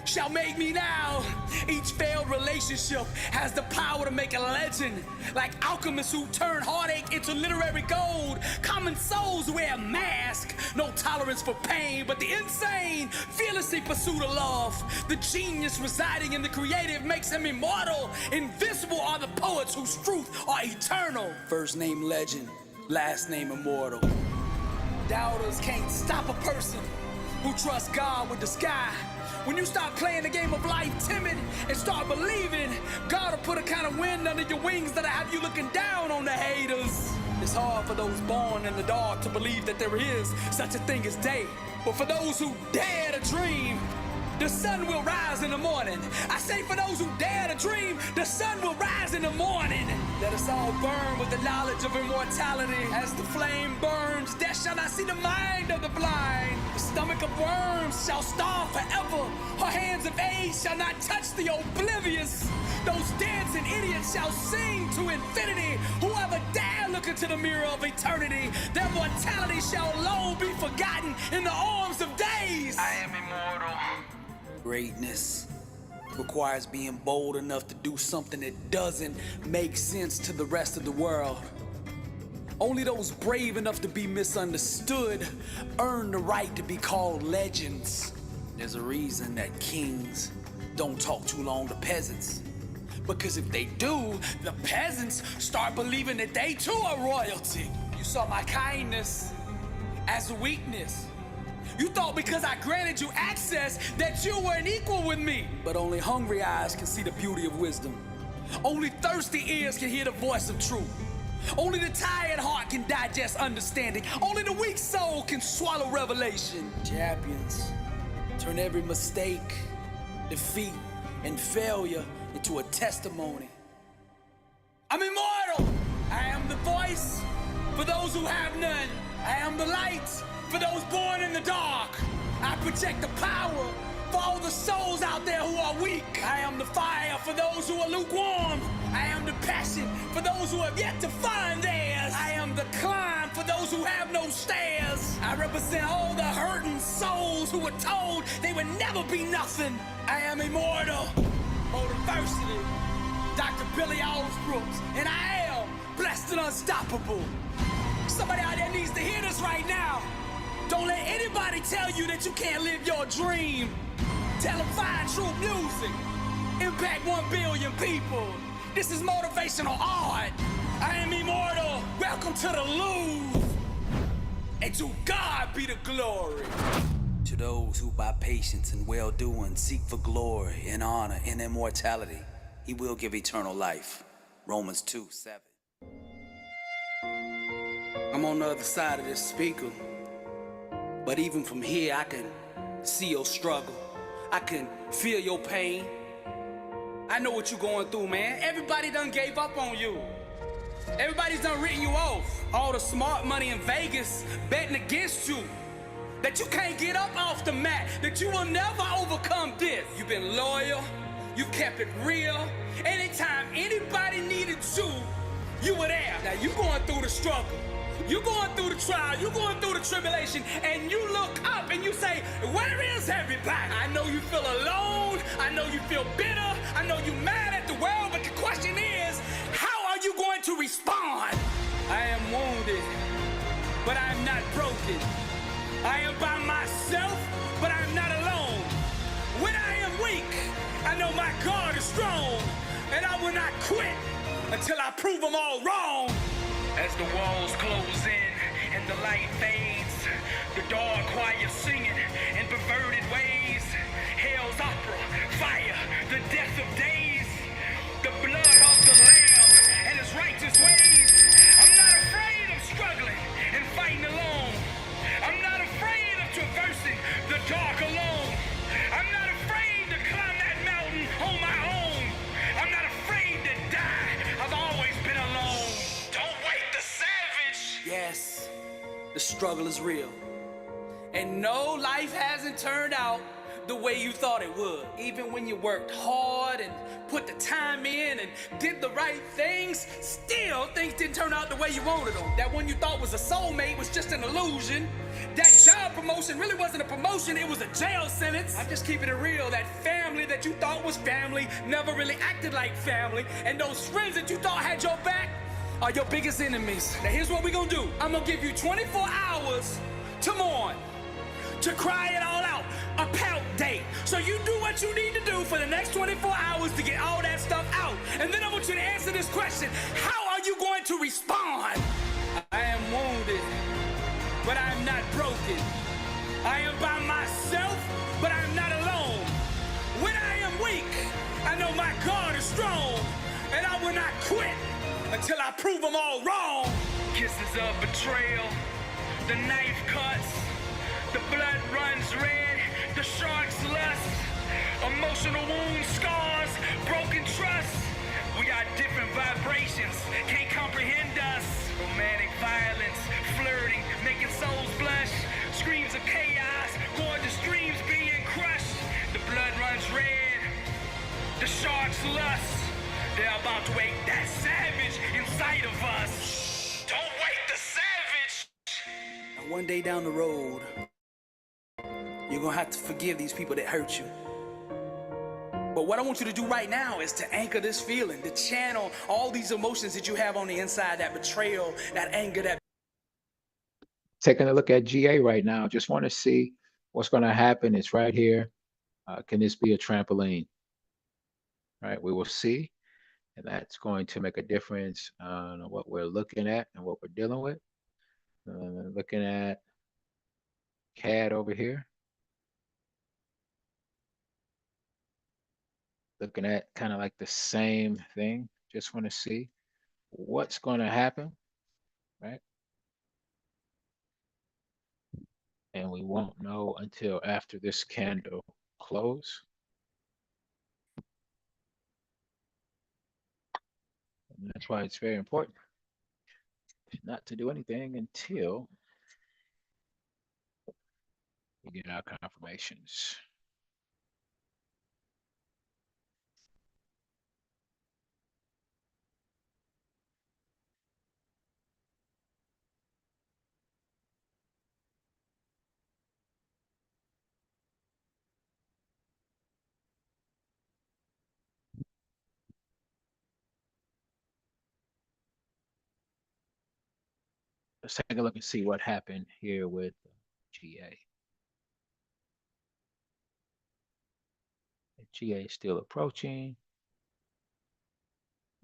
shall make me now. Each failed relationship has the power to make a legend. Like alchemists who turn heartache into literary gold. Common souls wear masks. No tolerance for pain, but the insane fearlessly pursue the love. The genius residing in the creative makes him immortal. Invincible are the poets whose truth are eternal. First name legend, last name immortal. Doubters can't stop a person who trusts God with the sky. When you stop playing the game of life timid and start believing, God will put a kind of wind under your wings that'll have you looking down on the haters. It's hard for those born in the dark to believe that there is such a thing as day. But for those who dare to dream, the sun will rise in the morning. I say for those who dare to dream, the sun will rise in the morning. Let us all burn with the knowledge of immortality. As the flame burns, death shall not see the mind of the blind. The stomach of worms shall starve forever. Her hands of age shall not touch the oblivious. Those dancing idiots shall sing to infinity. Whoever dare look into the mirror of eternity, their mortality shall alone be forgotten in the arms of days. I am immortal. Greatness requires being bold enough to do something that doesn't make sense to the rest of the world. Only those brave enough to be misunderstood earn the right to be called legends. There's a reason that kings don't talk too long to peasants. Because if they do, the peasants start believing that they too are royalty. You saw my kindness as a weakness. You thought because I granted you access that you were an equal with me. But only hungry eyes can see the beauty of wisdom. Only thirsty ears can hear the voice of truth. Only the tired heart can digest understanding. Only the weak soul can swallow revelation. Champions turn every mistake, defeat, and failure into a testimony. I'm immortal. I am the voice for those who have none. I am the light for those born in the dark. I project the power for all the souls out there who are weak. I am the fire for those who are lukewarm. I am the passion for those who have yet to find theirs. I am the climb for those who have no stairs. I represent all the hurting souls who were told they would never be nothing. I am immortal. Motiversity, Dr. Billy Alsbrooks, and I am blessed and unstoppable. Somebody out there needs to hear this right now. Don't let anybody tell you that you can't live your dream. Tell them find true music. Impact 1 billion people. This is motivational art. I am immortal. Welcome to the Louvre. And to God be the glory. To those who by patience and well-doing seek for glory and honor and immortality, he will give eternal life. Romans 2:7. I'm on the other side of this speaker, but even from here I can see your struggle. I can feel your pain. I know what you're going through, man. Everybody done gave up on you. Everybody's done written you off. All the smart money in Vegas betting against you. That you can't get up off the mat. That you will never overcome this. You've been loyal. You kept it real. Anytime anybody needed you, you were there. Now you going through the struggle. You going through the trial. You going through the tribulation. And you look up and you say, where is everybody? I know you feel alone. I know you feel bitter. I know you mad at the world. But the question is, how are you going to respond? I am wounded, but I am not broken. I am by myself, but I am not alone. When I am weak, I know my God is strong, and I will not quit until I prove them all wrong. As the walls close in and the light fades, the dark choir singing in perverted ways, hell's opera, fire, the death of days, the blood of the Lamb and his righteous ways. I'm not afraid of struggling and fighting alone. I'm not afraid of traversing the dark alone. I'm not afraid to climb that mountain on my own. I'm not afraid to die. I've always been alone. Don't wake the savage. Yes, the struggle is real. And no, life hasn't turned out the way you thought it would. Even when you worked hard and put the time in and did the right things, still things didn't turn out the way you wanted them. That one you thought was a soulmate was just an illusion. That job promotion really wasn't a promotion, it was a jail sentence. I'm just keeping it real. That family that you thought was family never really acted like family. And those friends that you thought had your back are your biggest enemies. Now here's what we're gonna do. I'm gonna give you 24 hours to mourn, to cry it all out, a pout date. So you do what you need to do for the next 24 hours to get all that stuff out. And then I want you to answer this question. How are you going to respond? I am wounded, but I am not broken. I am by myself, but I am not alone. When I am weak, I know my God is strong, and I will not quit until I prove them all wrong. Kisses of betrayal, the knife cuts, the blood runs red, the shark's lust, emotional wounds, scars, broken trust. We got different vibrations, can't comprehend us. Romantic violence, flirting, making souls blush, screams of chaos, gorgeous dreams being crushed. The blood runs red, the shark's lust. They're about to wake that savage inside of us. Don't wake the savage. Now one day down the road, you're gonna have to forgive these people that hurt you. But what I want you to do right now is to anchor this feeling, to channel all these emotions that you have on the inside, that betrayal, that anger, that... Taking a look at GA right now, just want to see what's going to happen. It's right here. Can this be a trampoline? Right, we will see. And that's going to make a difference on what we're looking at and what we're dealing with. Looking at CAD over here. Looking at kind of like the same thing. Just want to see what's going to happen, right? And we won't know until after this candle close. And that's why it's very important not to do anything until we get our confirmations. Let's take a look and see what happened here with GA. GA is still approaching.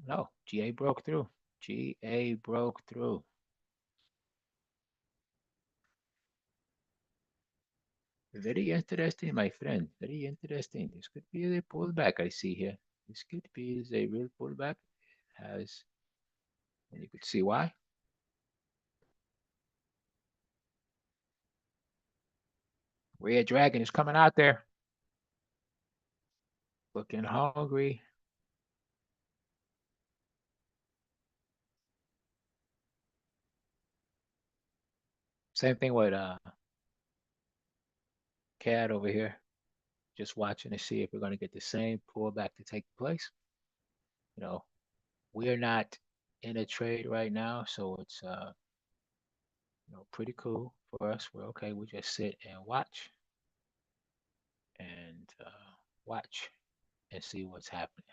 No, GA broke through. GA broke through. Very interesting, my friend. Very interesting. This could be a pullback I see here. This could be a real pullback. Has, and you could see why. Red Dragon is coming out there. Looking hungry. Same thing with Cat over here. Just watching to see if we're going to get the same pullback to take place. You know, we're not in a trade right now, so it's pretty cool for us. We're okay. We just sit and watch and watch and see what's happening.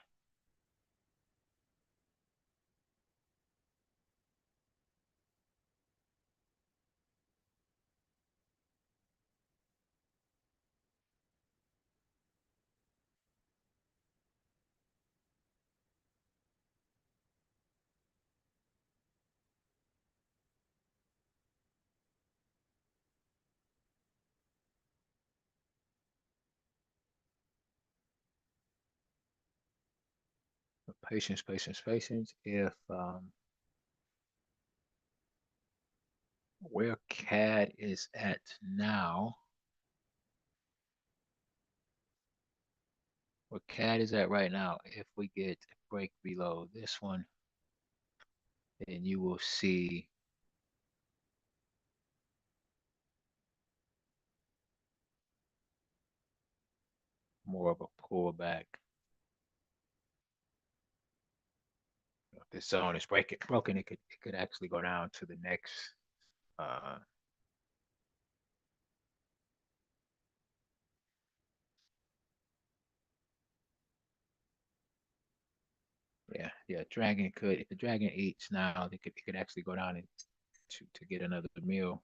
Patience, patience, patience. If where CAD is at now, where CAD is at right now, if we get a break below this one, then you will see more of a pullback. If this zone is broken, it could actually go down to the next uh yeah, dragon could, if the dragon eats now, it could actually go down and to get another meal.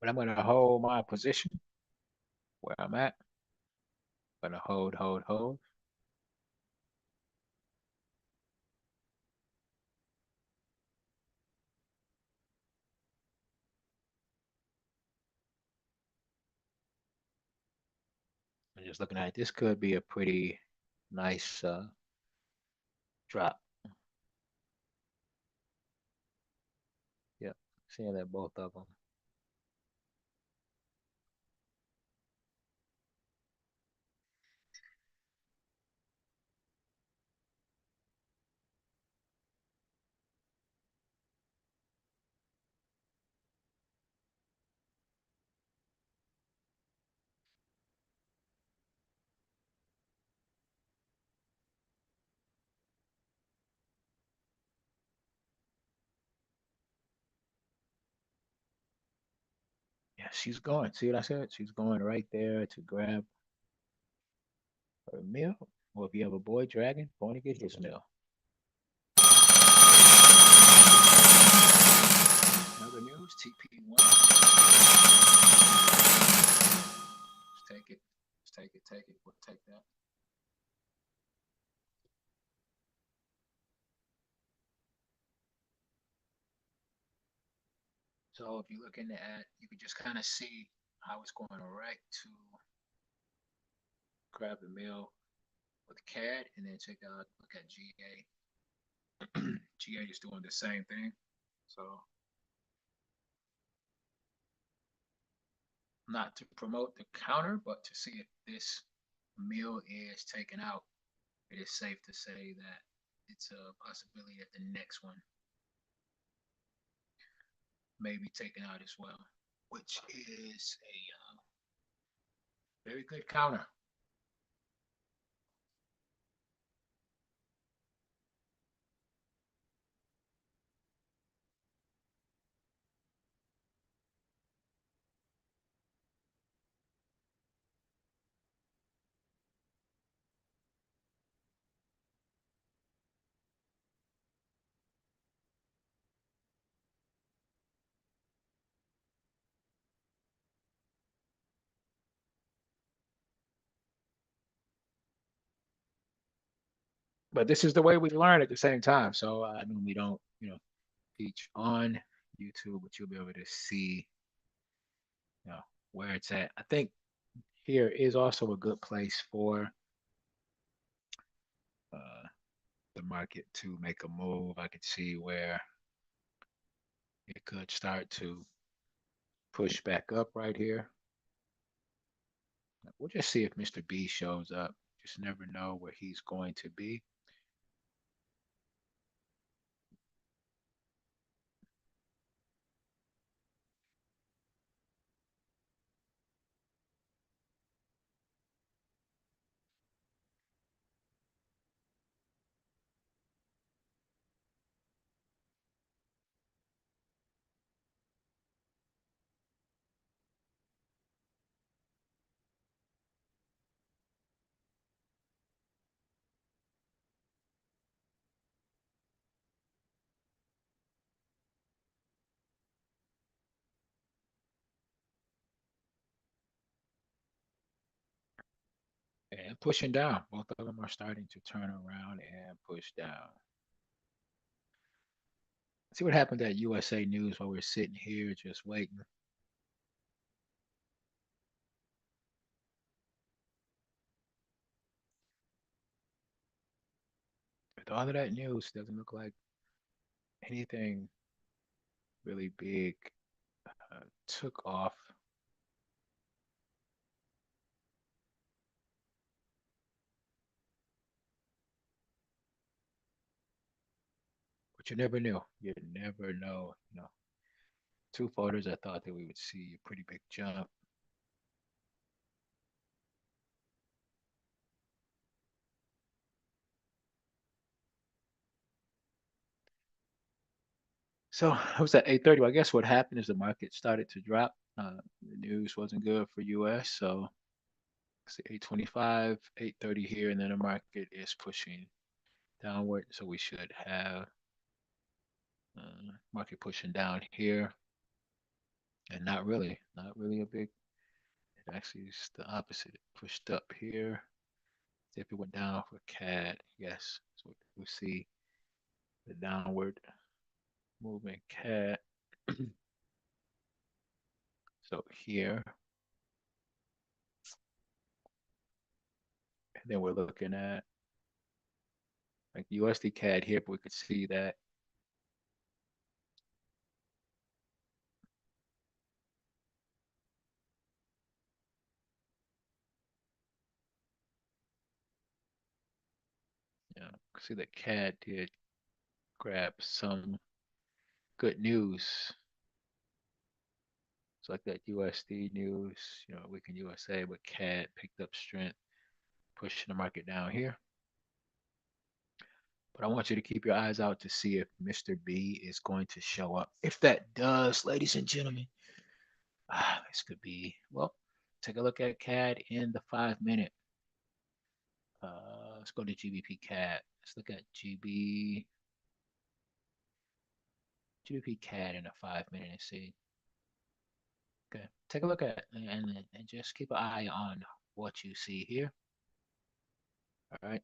But I'm gonna hold my position where I'm at. I'm gonna hold, hold, hold. I'm just looking at it. This could be a pretty nice drop. Yep, seeing that both of them. Yeah, she's going. See what I said? She's going right there to grab her meal. Or if you have a boy dragon, going to get his meal. Another news, TP1. Let's take it. Let's take it, take it. We'll take that. So if you're looking at, you can just kind of see how it's going right to grab the meal with CAD and then check out, look at GA. GA is doing the same thing. So not to promote the counter, but to see if this meal is taken out, it is safe to say that it's a possibility that the next one may be taken out as well, which is a very good counter. but this is the way we learn at the same time. So I mean, we don't, teach on YouTube, but you'll be able to see, where it's at. I think here is also a good place for the market to make a move. I could see where it could start to push back up right here. We'll just see if Mr. B shows up. Just never know where he's going to be. And pushing down. Both of them are starting to turn around and push down. See what happened at USA News while we're sitting here just waiting. With all of that news, doesn't look like anything really big took off. But you never knew. You never know. Two photos, I thought that we would see a pretty big jump. So it was at 8:30. Well, I guess what happened is the market started to drop. The news wasn't good for US. So 8:25, 8:30 here, and then the market is pushing downward. So we should have market pushing down here. And not really a big, it actually is the opposite. It pushed up here. See if it went down for CAD. Yes. So we see the downward movement CAD. So here. And then we're looking at like USD CAD here, but we could see that see that CAD did grab some good news. So like that USD news, weekend USA, but CAD picked up strength, pushing the market down here. But I want you to keep your eyes out to see if Mr. B is going to show up. If that does, ladies and gentlemen, this could be, well, take a look at CAD in the 5-minute. Let's go to GBP CAD. Let's look at GBP CAD in a 5-minute and see. Okay, take a look at it and just keep an eye on what you see here. All right.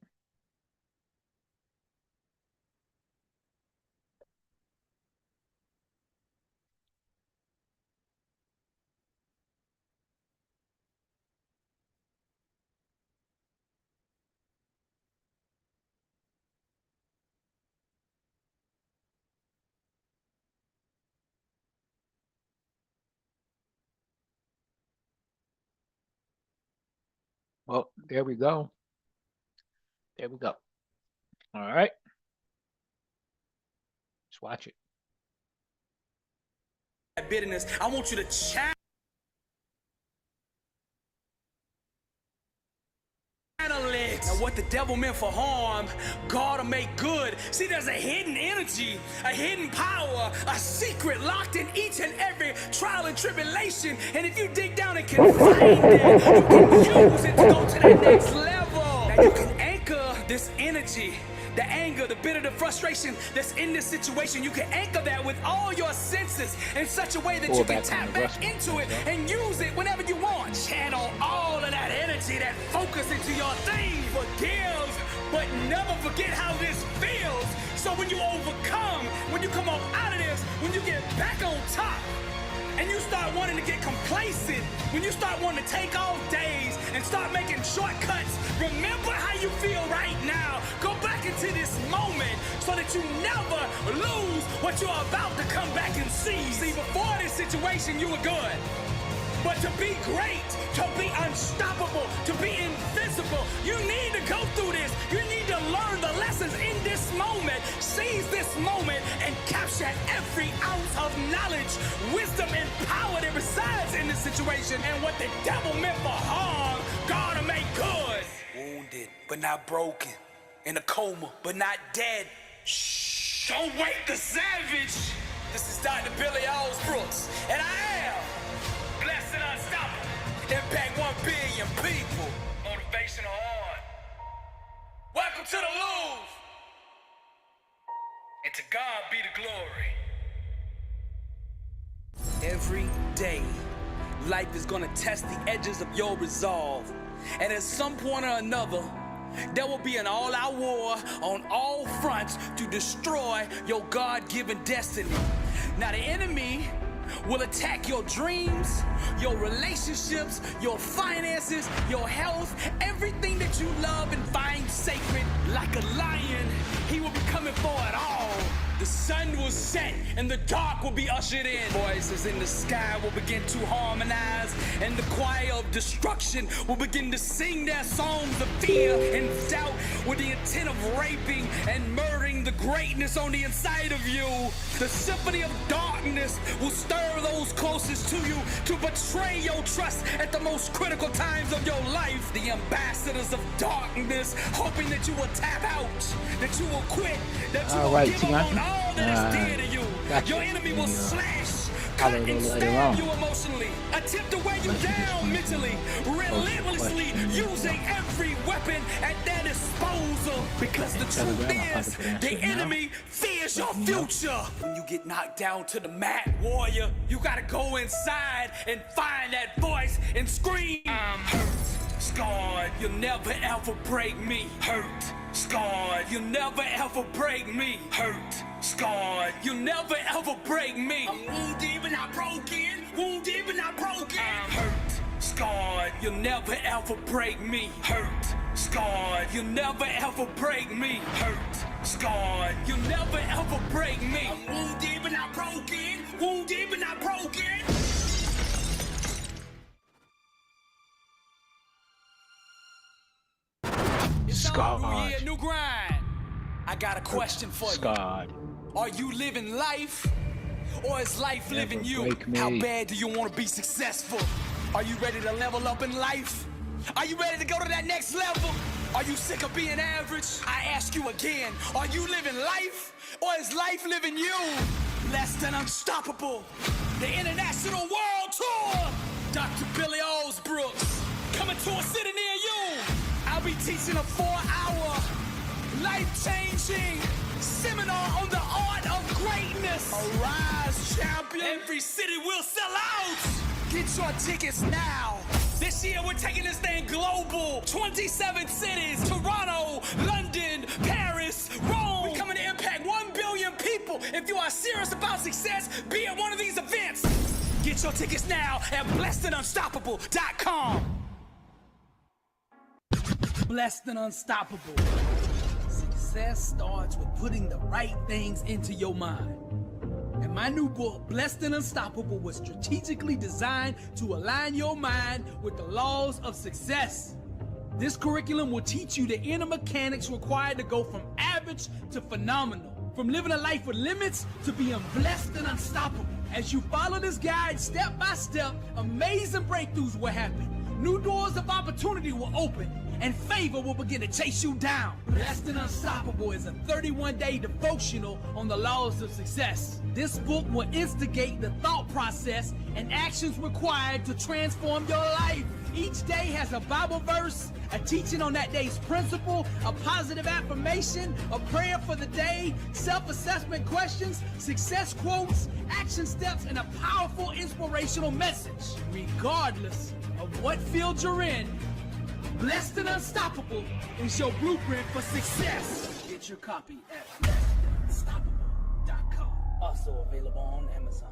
Well, there we go. There we go. All right. Let's watch it. Bitterness. I want you to channel it. Now what the devil meant for harm, God will make good. See, there's a hidden energy, a hidden power, a secret locked in each and every trial and tribulation. And if you dig down and can find it, you can use it to go to that next level. Now you can anchor this energy, the anger, the bitter, the frustration that's in this situation. You can anchor that with all your senses in such a way that you can tap back into it and use it whenever you want. Channel all of that energy, that focus into your thing. Forgive but never forget how this feels. So when you overcome, when you come up out of this, when you get back on top, and you start wanting to get complacent, when you start wanting to take off days and start making shortcuts, remember how you feel right now. Go back into this moment so that you never lose what you're about to come back and see. See, before this situation, you were good. But to be great, to be unstoppable, to be invincible, you need to go through this. You need to learn the lessons in this moment. Seize this moment and capture every ounce of knowledge, wisdom, and power that resides in this situation. And what the devil meant for harm, God will make good. Wounded, but not broken. In a coma, but not dead. Shh, don't wake the savage. This is Dr. Billy Brooks, and I am blessed and unstoppable. Impact 1 billion people. Motivational art. Welcome to the Louvre. And to God be the glory. Every day, life is gonna test the edges of your resolve. And at some point or another, there will be an all-out war on all fronts to destroy your God-given destiny. Now the enemy will attack your dreams, your relationships, your finances, your health, everything that you love and find sacred. Like a lion, he will be coming for it all. The sun will set and the dark will be ushered in. Voices in the sky will begin to harmonize, and the choir of destruction will begin to sing their songs of fear and doubt with the intent of raping and murdering the greatness on the inside of you. The symphony of darkness will stir those closest to you to betray your trust at the most critical times of your life. The ambassadors of darkness, hoping that you will tap out, that you will quit, that you will give up on all that is dear to you. Your enemy will slash, cut, and stab you emotionally, attempt to weigh you down mentally, relentlessly using every weapon at their disposal. Because the truth is, the enemy fears your future. When you get knocked down to the mat, warrior, you gotta go inside and find that voice and scream. I'm hurt, scarred, you'll never ever break me. Hurt, scarred, you'll never ever break me. Hurt, scarred, you'll never ever break me. I'm wounded but not broken, wounded but not broken. I'm hurt, scarred, you'll never ever break me. Hurt, scarred, you'll never ever break me. Hurt, scarred, you'll never ever break me. I'm wounded but not broken, wounded but not broken. Scarred. New grind. I got a question for Scarred. you. Are you living life, or is life living you? break me. How bad do you want to be successful? Are you ready to level up in life? Are you ready to go to that next level? Are you sick of being average? I ask you again, are you living life, or is life living you? Less than unstoppable. The International World Tour. Dr. Billy Brooks coming to a city near you. I'll be teaching a 4-hour, life-changing seminar on the art of greatness. Arise, champion. Every city will sell out. Get your tickets now. This year, we're taking this thing global. 27 cities, Toronto, London, Paris, Rome. We're coming to impact 1 billion people. If you are serious about success, be at one of these events. Get your tickets now at blessedandunstoppable.com. Blessed and unstoppable. Success starts with putting the right things into your mind. And my new book, Blessed and Unstoppable, was strategically designed to align your mind with the laws of success. This curriculum will teach you the inner mechanics required to go from average to phenomenal, from living a life with limits to being blessed and unstoppable. As you follow this guide step by step, amazing breakthroughs will happen. New doors of opportunity will open, and favor will begin to chase you down. Blessed and Unstoppable is a 31-day devotional on the laws of success. This book will instigate the thought process and actions required to transform your life. Each day has a Bible verse, a teaching on that day's principle, a positive affirmation, a prayer for the day, self-assessment questions, success quotes, action steps, and a powerful inspirational message. Regardless of what field you're in, Blessed and Unstoppable is your blueprint for success. Get your copy at blessedunstoppable.com. Also available on Amazon.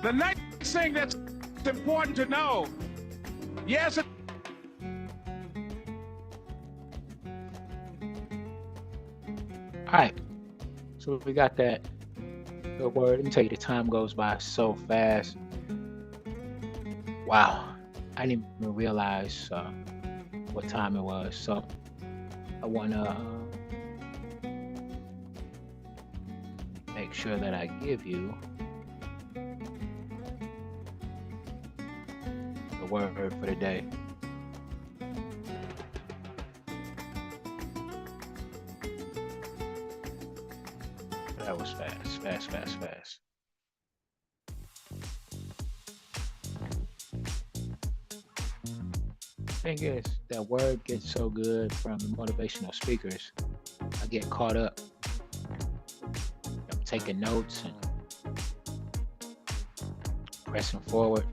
The next thing that's important to know, yes. All right, so we got that good word. Let me tell you, the time goes by so fast. Wow, I didn't even realize what time it was. So I want to make sure that I give you the word for the day. That was fast. Thing is, that word gets so good from the motivational speakers. I get caught up. I'm taking notes and pressing forward.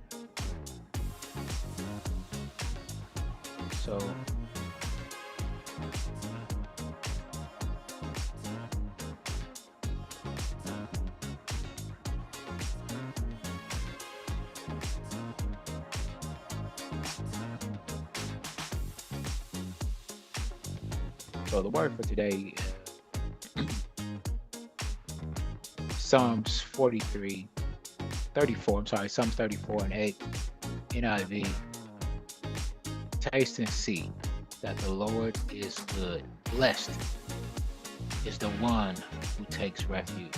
So the word for today, Psalms 34 and 8, NIV. Taste and see that the Lord is good. Blessed is the one who takes refuge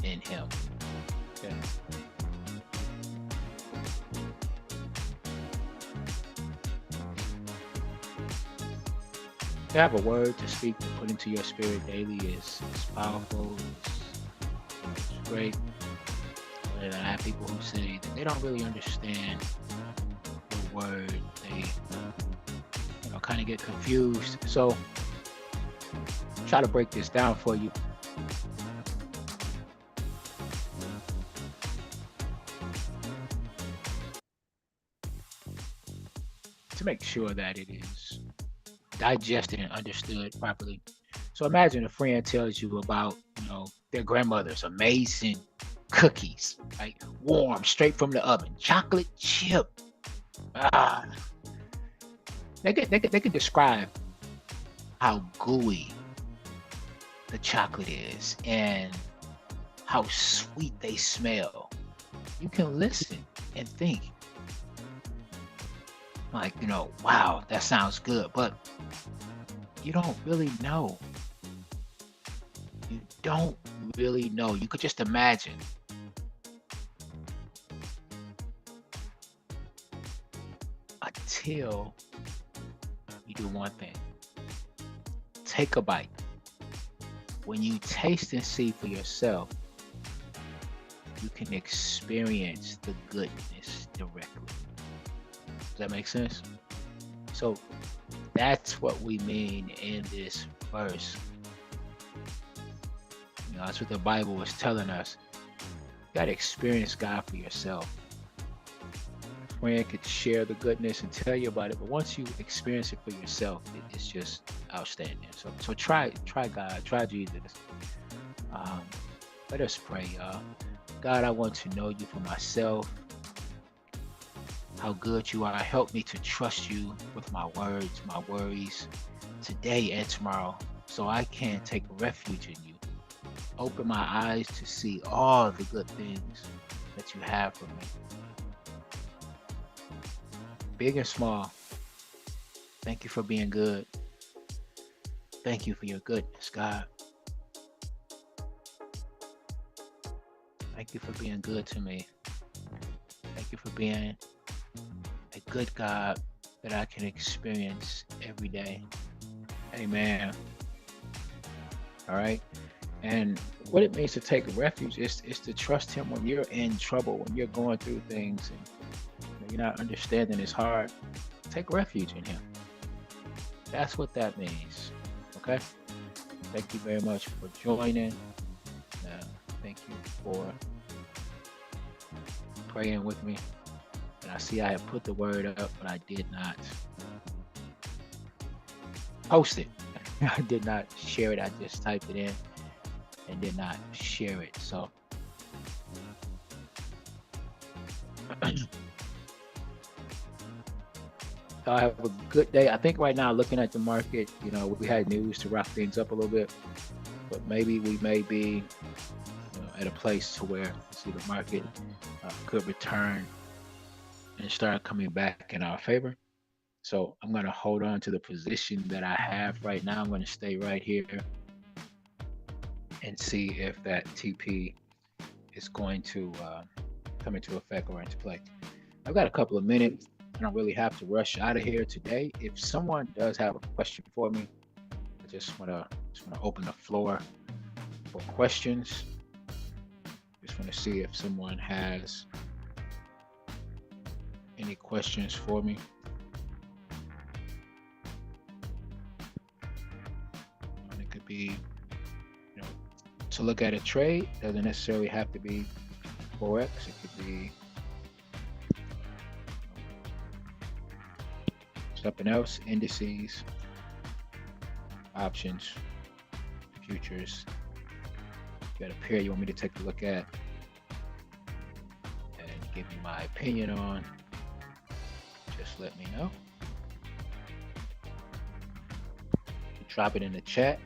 in him. Okay. To have a word to speak, to put into your spirit daily is powerful. It's great. But I have people who say that they don't really understand the word. They, kind of get confused. So, try to break this down for you. To make sure that it is digested and understood properly. So imagine a friend tells you about, their grandmother's amazing cookies, right? Warm, straight from the oven, chocolate chip. They can describe how gooey the chocolate is and how sweet they smell. You can listen and think, like, wow, that sounds good, but you don't really know. You don't really know. You could just imagine. Until you do one thing. Take a bite. When you taste and see for yourself, you can experience the goodness directly. Does that make sense? So that's what we mean in this verse. That's what the Bible was telling us. You got to experience God for yourself. A friend could share the goodness and tell you about it, but once you experience it for yourself, it's just outstanding. So try God, try Jesus. Let us pray, y'all. God, I want to know you for myself. How good you are. Help me to trust you with my words, my worries, today and tomorrow, so I can take refuge in you. Open my eyes to see all the good things that you have for me. Big and small. Thank you for being good. Thank you for your goodness, God. Thank you for being good to me. Thank you for being a good God that I can experience every day. Amen. All right. And what it means to take refuge is to trust him when you're in trouble, when you're going through things and you're not understanding, it's hard. Take refuge in him. That's what that means. Okay? Thank you very much for joining. Thank you for praying with me. And I see I have put the word up, but I did not post it. I did not share it. I just typed it in and did not share it. So I have a good day. I think right now, looking at the market, we had news to rock things up a little bit, but maybe we may be at a place to where the market could return and start coming back in our favor. So I'm going to hold on to the position that I have right now. I'm going to stay right here and see if that TP is going to come into effect or into play. I've got a couple of minutes. I don't really have to rush out of here today. If someone does have a question for me, I just want to open the floor for questions. Just want to see if someone has any questions for me. And it could be, to look at a trade. Doesn't necessarily have to be Forex. It could be something else, indices, options, futures. You got a pair you want me to take a look at and give you my opinion on, just let me know. Drop it in the chat.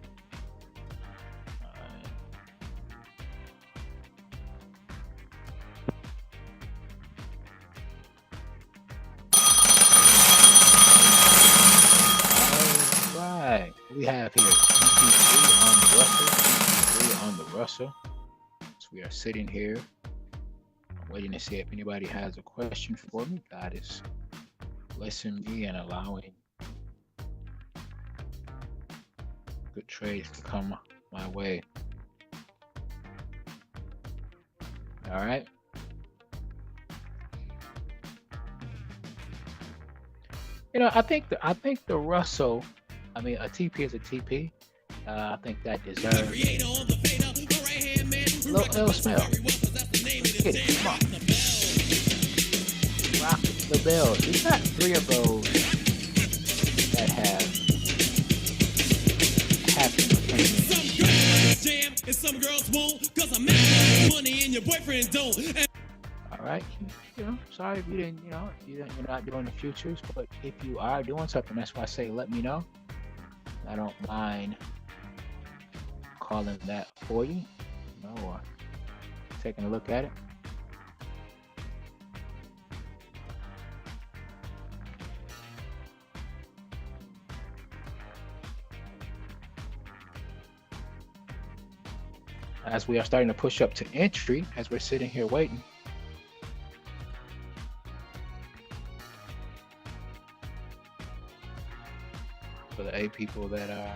We have here TP3 on the Russell. So we are sitting here. I'm waiting to see if anybody has a question for me. God is blessing me and allowing good trades to come my way. All right. I think the Russell, a TP is a TP. I think that deserves a little smell. Get it, come on. Rock the bell. We've got 3 of those that have happened. Some girls jam and some girls won't, 'cause I'm making money and your boyfriend don't. All right. Sorry if you didn't, you're not doing the futures, but if you are doing something, that's why I say let me know. I don't mind calling that for you, or taking a look at it. As we are starting to push up to entry, as we're sitting here waiting. For the 8 people that are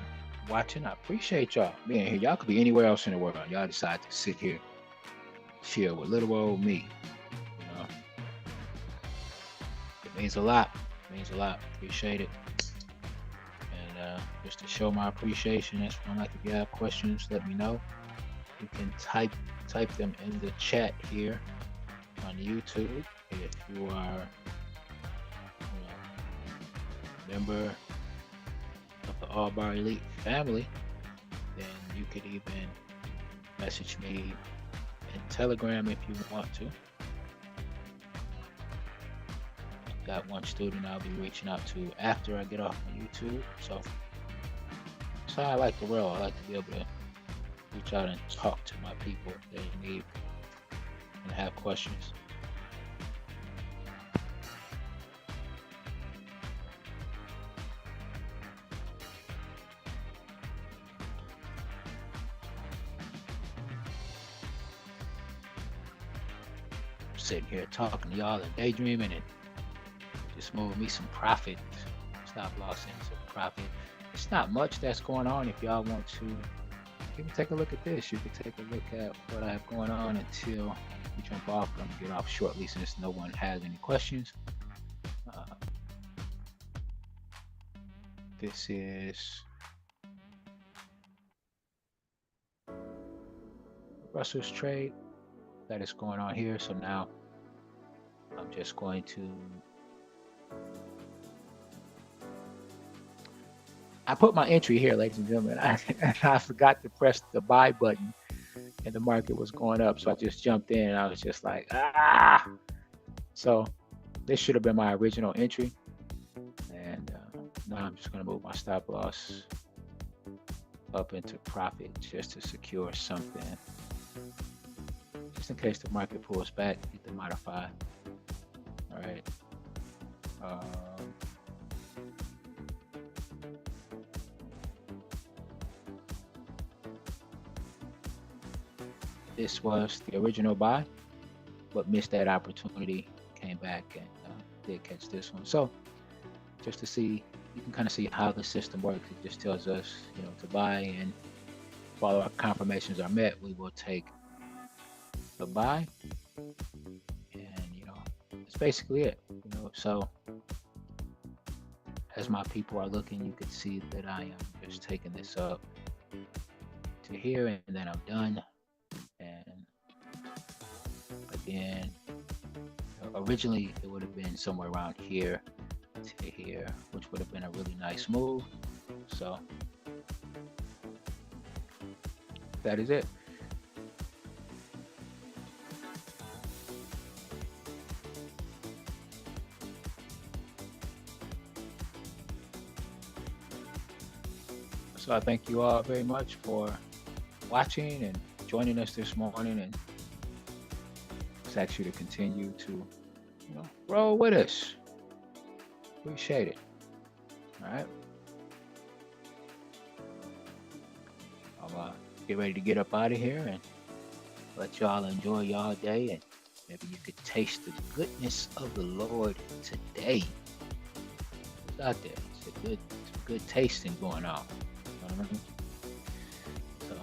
watching, I appreciate y'all being here. Y'all could be anywhere else in the world. Y'all decide to sit here, chill with little old me. You know, it means a lot. It means a lot. Appreciate it. And just to show my appreciation, that's why I like, if you have questions, let me know. You can type them in the chat here on YouTube. If you are a member of the Allbar Elite family, then you could even message me in Telegram if you want to. Got one student I'll be reaching out to after I get off on YouTube. So that's how I like to roll. I like to be able to reach out and talk to my people if they need and have questions. Sitting here talking to y'all and daydreaming and just moving me some profit, stop loss into profit. It's not much that's going on. If y'all want to, you can take a look at this. You can take a look at what I have going on until we jump off. I'm gonna get off shortly since no one has any questions. This is Russell's trade that is going on here. So now I'm just going to, I put my entry here, ladies and gentlemen. I forgot to press the buy button and the market was going up. So I just jumped in and I was just like, ah. So this should have been my original entry. And now I'm just going to move my stop loss up into profit just to secure something. Just in case the market pulls back, get the modify. All right. This was the original buy, but missed that opportunity, came back and did catch this one. So just to see, you can kind of see how the system works. It just tells us, to buy, and if all our confirmations are met, we will take the buy, and it's basically it. So as my people are looking, you can see that I am just taking this up to here, and then I'm done. And again, originally it would have been somewhere around here to here, which would have been a really nice move. So that is it. So I thank you all very much for watching and joining us this morning, and just ask you to continue to, roll with us. Appreciate it. All right. I'll get ready to get up out of here and let y'all enjoy y'all day, and maybe you could taste the goodness of the Lord today. It's out there. It's a good tasting going on. You know what I mean? So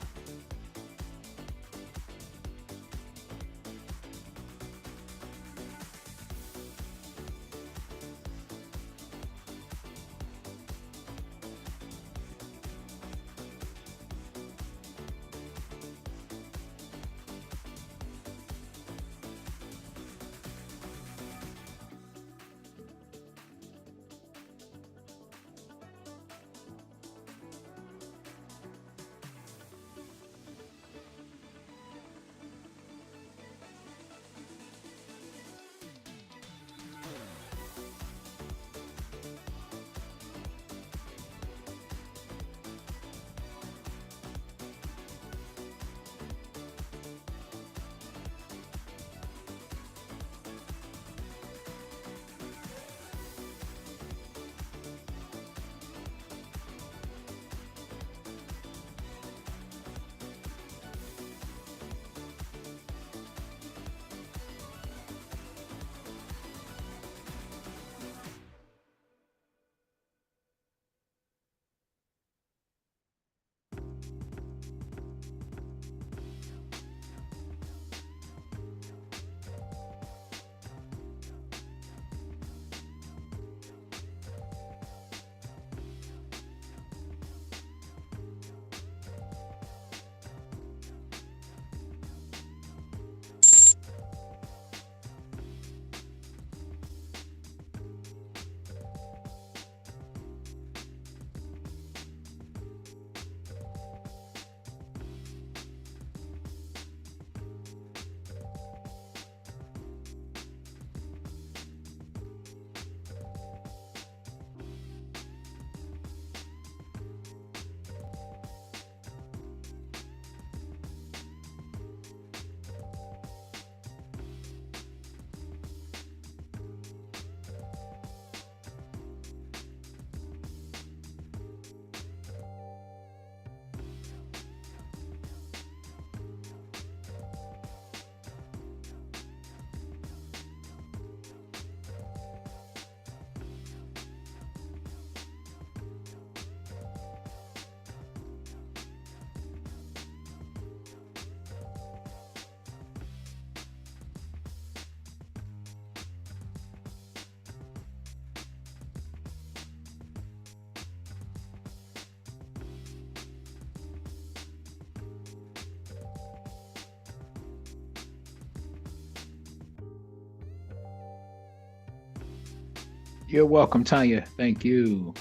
You're welcome, Tanya. Thank you.